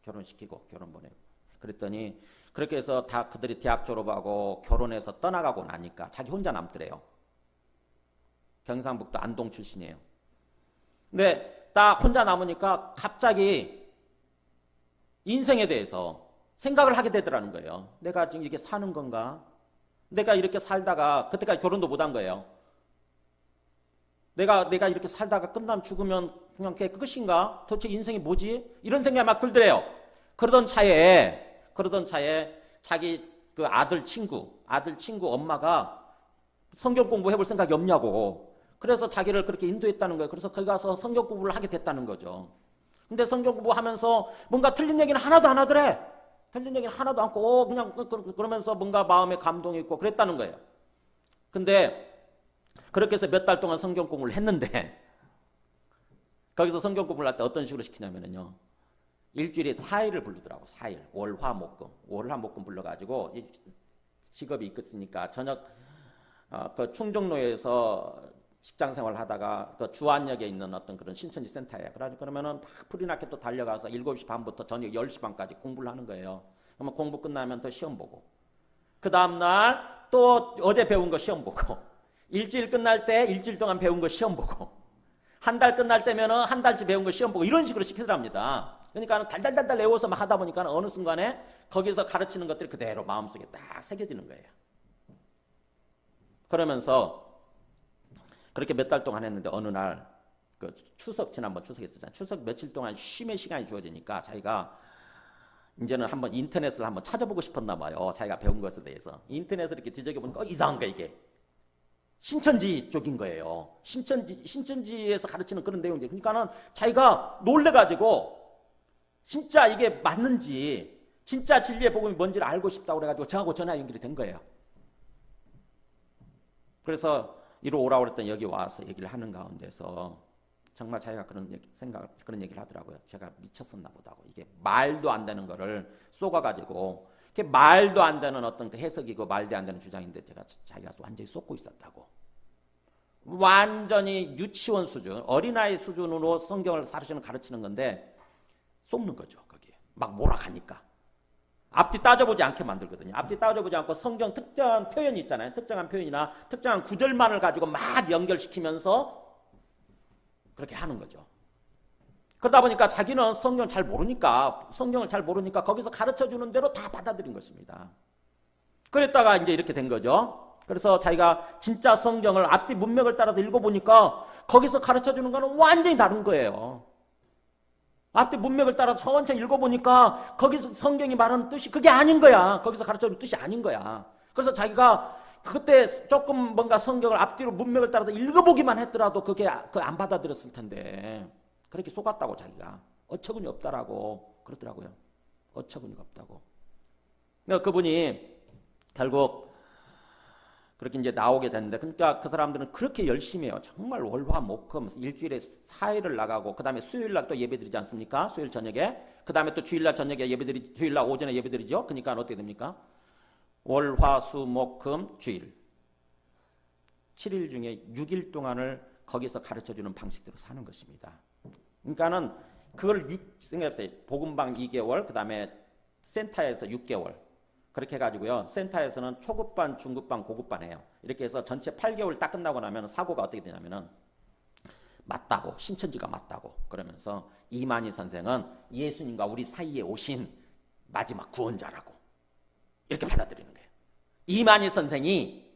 결혼시키고 결혼 보내고. 그랬더니 그렇게 해서 다 그들이 대학 졸업하고 결혼해서 떠나가고 나니까 자기 혼자 남더래요. 경상북도 안동 출신이에요. 근데 딱 혼자 남으니까 갑자기 인생에 대해서 생각을 하게 되더라는 거예요. 내가 지금 이렇게 사는 건가? 내가 이렇게 살다가, 그때까지 결혼도 못한 거예요. 내가 이렇게 살다가 끝나면 죽으면 그냥 그것인가? 도대체 인생이 뭐지? 이런 생각이 막 들더래요. 그러던 차에 자기 아들 친구 엄마가 성경 공부해볼 생각이 없냐고. 그래서 자기를 그렇게 인도했다는 거예요. 그래서 거기 가서 성경 공부를 하게 됐다는 거죠. 근데 성경 공부하면서 뭔가 틀린 얘기는 하나도 안 하더래. 틀린 얘기는 하나도 않고 그냥 그러면서 뭔가 마음에 감동이 있고 그랬다는 거예요. 근데 그렇게 해서 몇 달 동안 성경 공부를 했는데 거기서 성경 공부를 할 때 어떤 식으로 시키냐면요. 일주일에 4일을 부르더라고. 4일. 월, 화, 목, 금. 월, 화, 목, 금 불러가지고 직업이 있겠으니까 저녁 그 충정로에서 직장 생활 하다가 그 주안역에 있는 어떤 그런 신천지 센터예요. 그러면은 프리나켓 또 달려가서 7시 반부터 저녁 10시 반까지 공부를 하는 거예요. 그러면 공부 끝나면 또 시험 보고 그 다음날 또 어제 배운 거 시험 보고 일주일 끝날 때 일주일 동안 배운 거 시험 보고 한 달 끝날 때면은 한 달치 배운 거 시험 보고 이런 식으로 시키더랍니다. 그러니까 달달달달 외워서 막 하다 보니까 어느 순간에 거기서 가르치는 것들이 그대로 마음속에 딱 새겨지는 거예요. 그러면서 그렇게 몇 달 동안 했는데 어느 날 그 추석 지난번 추석에 있었잖아요. 추석 며칠 동안 쉼의 시간이 주어지니까 자기가 이제는 한번 인터넷을 한번 찾아보고 싶었나 봐요. 자기가 배운 것에 대해서. 인터넷을 이렇게 뒤적여 보니까 이상한 거야 이게. 신천지 쪽인 거예요. 신천지에서 가르치는 그런 내용들. 그러니까는 자기가 놀래가지고 진짜 이게 맞는지 진짜 진리의 복음이 뭔지를 알고 싶다고 그래가지고 저하고 전화 연결이 된 거예요. 그래서 이로 오라고 그랬더니 여기 와서 얘기를 하는 가운데서 정말 자기가 그런 얘기를 하더라고요. 제가 미쳤었나 보다고. 이게 말도 안 되는 거를 쏘가가지고 이게 말도 안 되는 어떤 그 해석이고 말도 안 되는 주장인데 자기가 완전히 쏟고 있었다고. 완전히 유치원 수준, 어린아이 수준으로 성경을 가르치는 건데 쏟는 거죠. 거기에. 막 몰아가니까. 앞뒤 따져보지 않게 만들거든요. 앞뒤 따져보지 않고 성경 특정한 표현이 있잖아요. 특정한 표현이나 특정한 구절만을 가지고 막 연결시키면서 그렇게 하는 거죠. 그러다 보니까 자기는 성경을 잘 모르니까 거기서 가르쳐주는 대로 다 받아들인 것입니다. 그랬다가 이제 이렇게 된 거죠. 그래서 자기가 진짜 성경을 앞뒤 문맥을 따라서 읽어보니까 거기서 가르쳐주는 거는 완전히 다른 거예요. 앞뒤 문맥을 따라 천천히 읽어보니까 거기서 성경이 말하는 뜻이 그게 아닌 거야. 거기서 가르쳐주는 뜻이 아닌 거야. 그래서 자기가 그때 조금 뭔가 성경을 앞뒤로 문맥을 따라서 읽어보기만 했더라도 그게 안 받아들였을 텐데 그렇게 속았다고 자기가. 어처구니 없다라고 그러더라고요. 어처구니가 없다고. 그러니까 그분이 결국 그렇게 이제 나오게 됐는데 그러니까 그 사람들은 그렇게 열심히 해요. 정말 월화 목금 일주일에 4일을 나가고 그 다음에 수요일날 또 예배드리지 않습니까? 수요일 저녁에. 그 다음에 또 주일날 저녁에 주일날 오전에 예배드리죠. 그러니까 어떻게 됩니까? 월, 화, 수, 목, 금, 주일 7일 중에 6일 동안을 거기서 가르쳐주는 방식대로 사는 것입니다. 그러니까는 그걸 생각해보세요. 복음방 2개월, 그 다음에 센터에서 6개월 그렇게 해가지고요. 센터에서는 초급반, 중급반, 고급반 해요. 이렇게 해서 전체 8개월 딱 끝나고 나면 사고가 어떻게 되냐면은 맞다고, 신천지가 맞다고 그러면서 이만희 선생은 예수님과 우리 사이에 오신 마지막 구원자라고 이렇게 받아들이는 거예요. 이만희 선생이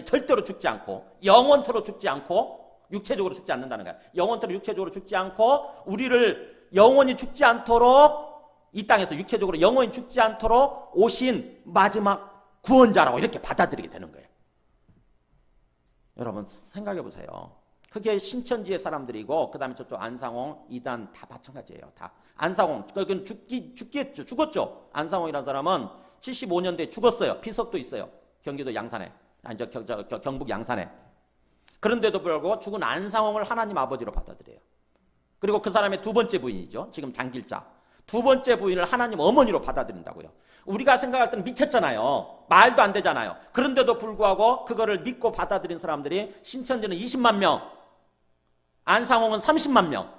절대로 죽지 않고 영원토로 죽지 않고 육체적으로 죽지 않는다는 거예요. 영원토로 육체적으로 죽지 않고 우리를 영원히 죽지 않도록 이 땅에서 육체적으로 영원히 죽지 않도록 오신 마지막 구원자라고 이렇게 받아들이게 되는 거예요. 여러분 생각해 보세요. 그게 신천지의 사람들이고 그 다음에 저쪽 안상홍, 이단 다 마찬가지예요. 다 안상홍 그건 죽었죠. 안상홍이라는 사람은 75년대에 죽었어요. 피석도 있어요. 경기도 양산에, 경북 양산에. 그런데도 불구하고 죽은 안상홍을 하나님 아버지로 받아들여요. 그리고 그 사람의 두 번째 부인이죠. 지금 장길자. 두 번째 부인을 하나님 어머니로 받아들인다고요. 우리가 생각할 때는 미쳤잖아요. 말도 안 되잖아요. 그런데도 불구하고 그거를 믿고 받아들인 사람들이 신천지는 20만 명, 안상홍은 30만 명.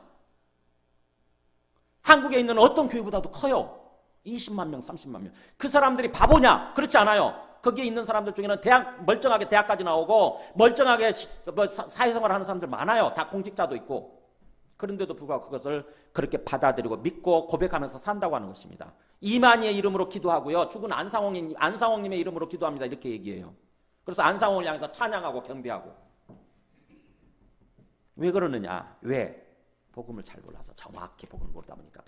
한국에 있는 어떤 교회보다도 커요. 20만 명, 30만 명. 그 사람들이 바보냐? 그렇지 않아요. 거기에 있는 사람들 중에는 멀쩡하게 대학까지 나오고 멀쩡하게 사회생활 하는 사람들 많아요. 다 공직자도 있고. 그런데도 불구하고 그것을 그렇게 받아들이고 믿고 고백하면서 산다고 하는 것입니다. 이만희의 이름으로 기도하고요. 죽은 안상홍님의 이름으로 기도합니다. 이렇게 얘기해요. 그래서 안상홍을 향해서 찬양하고 경배하고. 왜 그러느냐? 왜? 복음을 잘 몰라서 정확히 복음을 모르다 보니까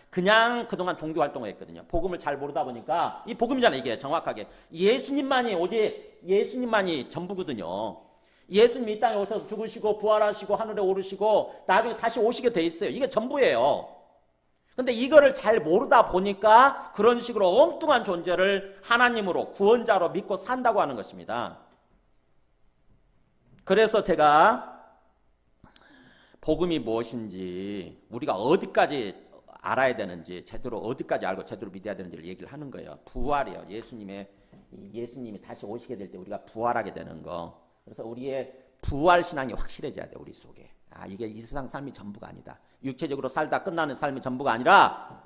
그냥 그동안 종교 활동을 했거든요. 복음을 잘 모르다 보니까 이 복음이잖아요. 이게 정확하게 예수님만이 전부거든요. 예수님이 이 땅에 오셔서 죽으시고 부활하시고 하늘에 오르시고 나중에 다시 오시게 돼 있어요. 이게 전부예요. 근데 이거를 잘 모르다 보니까 그런 식으로 엉뚱한 존재를 하나님으로 구원자로 믿고 산다고 하는 것입니다. 그래서 제가 복음이 무엇인지 우리가 어디까지 알아야 되는지 제대로 어디까지 알고 제대로 믿어야 되는지를 얘기를 하는 거예요. 부활이요. 예수님이 다시 오시게 될 때 우리가 부활하게 되는 거. 그래서 우리의 부활 신앙이 확실해져야 돼. 우리 속에. 이게 이 세상 삶이 전부가 아니다. 육체적으로 살다 끝나는 삶이 전부가 아니라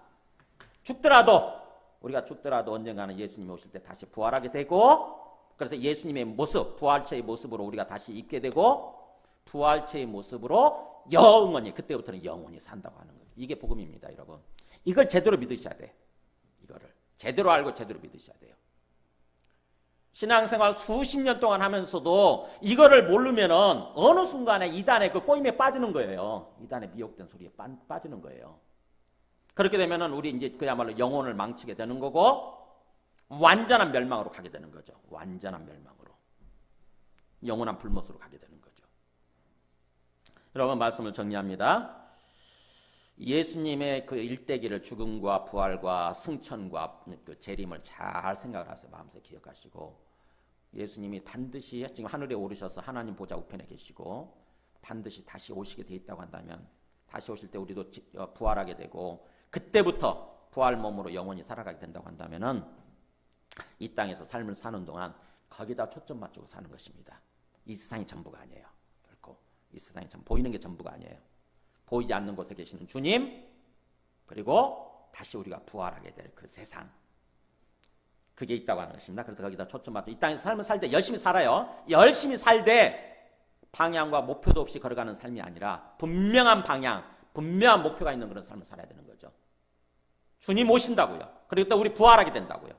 우리가 죽더라도 언젠가는 예수님이 오실 때 다시 부활하게 되고, 그래서 예수님의 모습, 부활체의 모습으로 우리가 다시 있게 되고, 부활체의 모습으로 영원히, 그때부터는 영원히 산다고 하는 거죠. 이게 복음입니다, 여러분. 이걸 제대로 믿으셔야 돼. 이거를 제대로 알고 제대로 믿으셔야 돼요. 신앙생활 수십 년 동안 하면서도 이거를 모르면은 어느 순간에 이단의 그 꼬임에 빠지는 거예요. 이단의 미혹된 소리에 빠지는 거예요. 그렇게 되면은 우리 이제 그야말로 영혼을 망치게 되는 거고, 완전한 멸망으로 가게 되는 거죠. 완전한 멸망으로. 영원한 불못으로 가게 되는 거죠. 여러분, 말씀을 정리합니다. 예수님의 그 일대기를, 죽음과 부활과 승천과 그 재림을 잘 생각을 하세요. 마음속에 기억하시고, 예수님이 반드시 지금 하늘에 오르셔서 하나님 보좌 우편에 계시고 반드시 다시 오시게 돼 있다고 한다면, 다시 오실 때 우리도 부활하게 되고 그때부터 부활 몸으로 영원히 살아가게 된다고 한다면은 이 땅에서 삶을 사는 동안 거기다 초점 맞추고 사는 것입니다. 이 세상이 전부가 아니에요. 결코 이 세상이 보이는 게 전부가 아니에요. 보이지 않는 곳에 계시는 주님, 그리고 다시 우리가 부활하게 될 그 세상, 그게 있다고 하는 것입니다. 그래서 거기다 초점 맞춰 이 땅에서 삶을 살 때 열심히 살아요. 열심히 살되 방향과 목표도 없이 걸어가는 삶이 아니라 분명한 방향, 분명한 목표가 있는 그런 삶을 살아야 되는 거죠. 주님 오신다고요. 그리고 또 우리 부활하게 된다고요.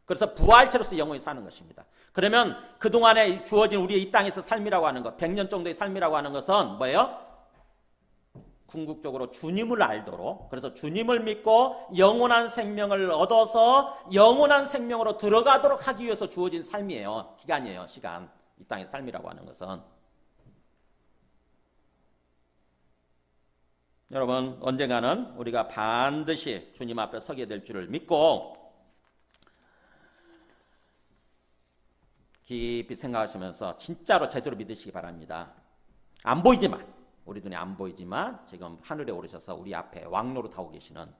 그래서 부활체로서 영원히 사는 것입니다. 그러면 그동안에 주어진 우리의 이 땅에서 삶이라고 하는 것, 100년 정도의 삶이라고 하는 것은 뭐예요? 궁극적으로 주님을 알도록, 그래서 주님을 믿고 영원한 생명을 얻어서 영원한 생명으로 들어가도록 하기 위해서 주어진 삶이에요. 기간이에요. 시간. 이 땅의 삶이라고 하는 것은. 여러분, 언젠가는 우리가 반드시 주님 앞에 서게 될 줄을 믿고 깊이 생각하시면서 진짜로 제대로 믿으시기 바랍니다. 안 보이지만, 우리 눈에 안 보이지만 지금 하늘에 오르셔서 우리 앞에 왕노로 타고 계시는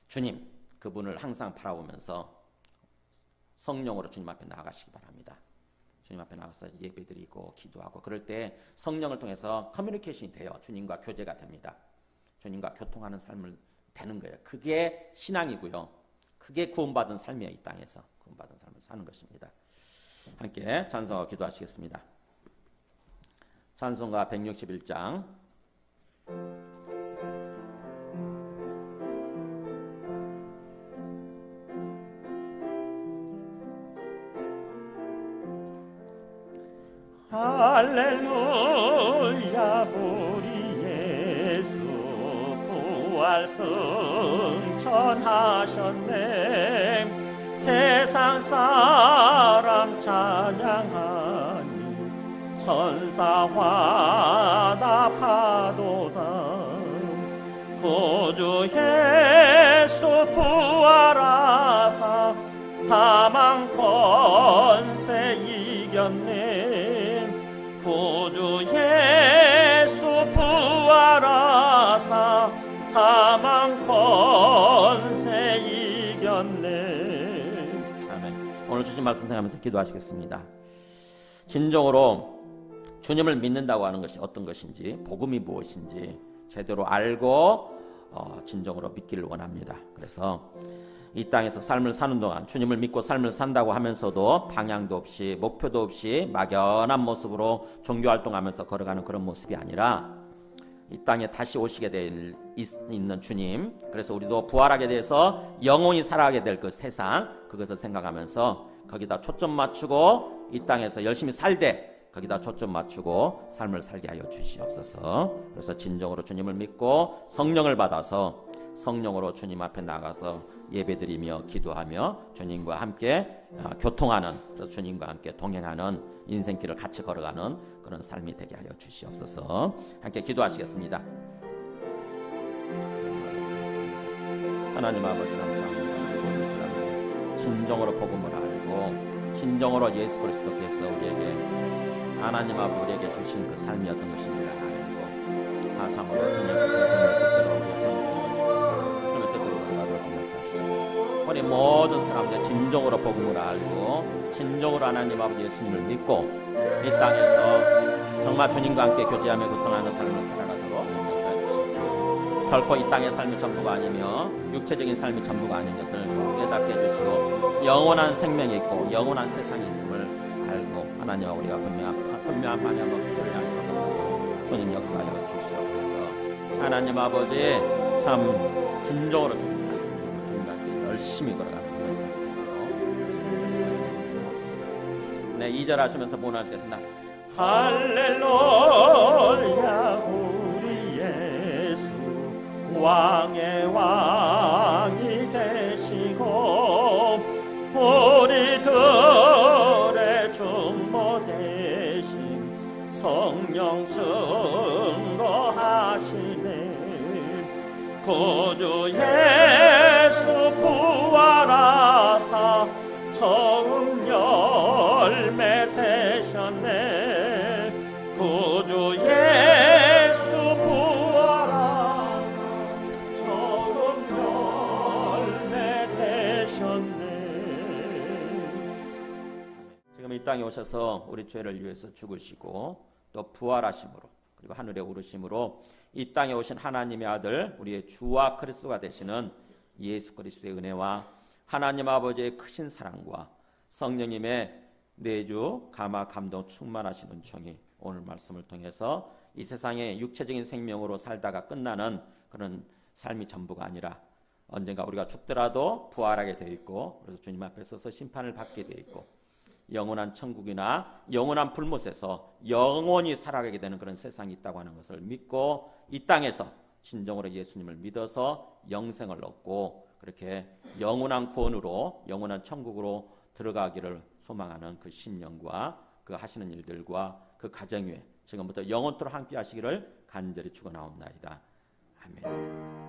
주님, 그분을 항상 바라보면서 성령으로 주님 앞에 나아가시기 바랍니다. 주님 앞에 나가서 예배드리고 기도하고 그럴 때 성령을 통해서 커뮤니케이션이 돼요. 주님과 교제가 됩니다. 주님과 교통하는 삶을 되는 거예요. 그게 신앙이고요. 그게 구원받은 삶이에요. 이 땅에서 구원받은 삶을 사는 것입니다. 함께 찬송하고 기도하시겠습니다. 찬송가 161장. 할렐루야, 우리 예수 부활 승천하셨네. 세상 사람 찬양하니 천사와 답하도다. 구주 예수 부활하사 사망 권세 이겼네. 구주 예수 부활하사 사망 권세 이겼네. 아멘. 오늘 주신 말씀 생각하면서 기도하시겠습니다. 진정으로 주님을 믿는다고 하는 것이 어떤 것인지, 복음이 무엇인지 제대로 알고 진정으로 믿기를 원합니다. 그래서 이 땅에서 삶을 사는 동안 주님을 믿고 삶을 산다고 하면서도 방향도 없이 목표도 없이 막연한 모습으로 종교활동하면서 걸어가는 그런 모습이 아니라 이 땅에 다시 오시게 될 있는 주님, 그래서 우리도 부활하게 돼서 영원히 살아가게 될 그 세상, 그것을 생각하면서 거기다 초점 맞추고 이 땅에서 열심히 살되 거기다 초점 맞추고 삶을 살게 하여 주시옵소서. 그래서 진정으로 주님을 믿고 성령을 받아서 성령으로 주님 앞에 나가서 예배드리며 기도하며 주님과 함께 교통하는, 그래서 주님과 함께 동행하는 인생길을 같이 걸어가는 그런 삶이 되게 하여 주시옵소서. 함께 기도하시겠습니다. 하나님 아버지 감사합니다. 진정으로 복음을 알고 진정으로 예수 그리스도께서 우리에게 하나님 아버지 우리에게 주신 그 삶이 어떤 것인지를 알고 참으로 주님의 뜻대로 우리의 삶을 뜻대로 살아가도록 주님 사주소서. 우리 모든 사람들 진정으로 복음을 알고 진정으로 하나님 아버지 예수님을 믿고 이 땅에서 정말 주님과 함께 교제하며 교통하는 삶을 살아가도록 주님 사주시옵소서. 결코 이 땅의 삶이 전부가 아니며 육체적인 삶이 전부가 아닌 것을 깨닫게 해주시고 영원한 생명이 있고 영원한 세상이 있음을 알고 하나님 우리가 분명한 방향으로 그를 향해서 걸어가도록 주님 역사하여 주시옵소서. 하나님 아버지 참 진정으로 주님과 함께 열심히 걸어가는 그런 삶이 되도록 네, 2절 하시면서 본하시겠습니다. 할렐루야 우리 예수 왕의 왕이 되시고 우리들의 중보 되심 성령 증거하시네. 구주 예수 부활하사 처음 열매 되셨네. 구주 예수 부활하사 처음 열매 되셨네. 지금 이 땅에 오셔서 우리 죄를 위해서 죽으시고 또 부활하심으로 그리고 하늘에 오르심으로 이 땅에 오신 하나님의 아들 우리의 주와 그리스도가 되시는 예수 그리스도의 은혜와 하나님 아버지의 크신 사랑과 성령님의 내주 감화 감동 충만하신 은총이 오늘 말씀을 통해서 이 세상에 육체적인 생명으로 살다가 끝나는 그런 삶이 전부가 아니라 언젠가 우리가 죽더라도 부활하게 되어 있고 그래서 주님 앞에 서서 심판을 받게 되어 있고 영원한 천국이나 영원한 불못에서 영원히 살아가게 되는 그런 세상이 있다고 하는 것을 믿고 이 땅에서 진정으로 예수님을 믿어서 영생을 얻고 그렇게 영원한 구원으로 영원한 천국으로 들어가기를 소망하는 그 심령과 그 하시는 일들과 그 가정 위에 지금부터 영원토록 함께 하시기를 간절히 축원하옵나이다. 아멘.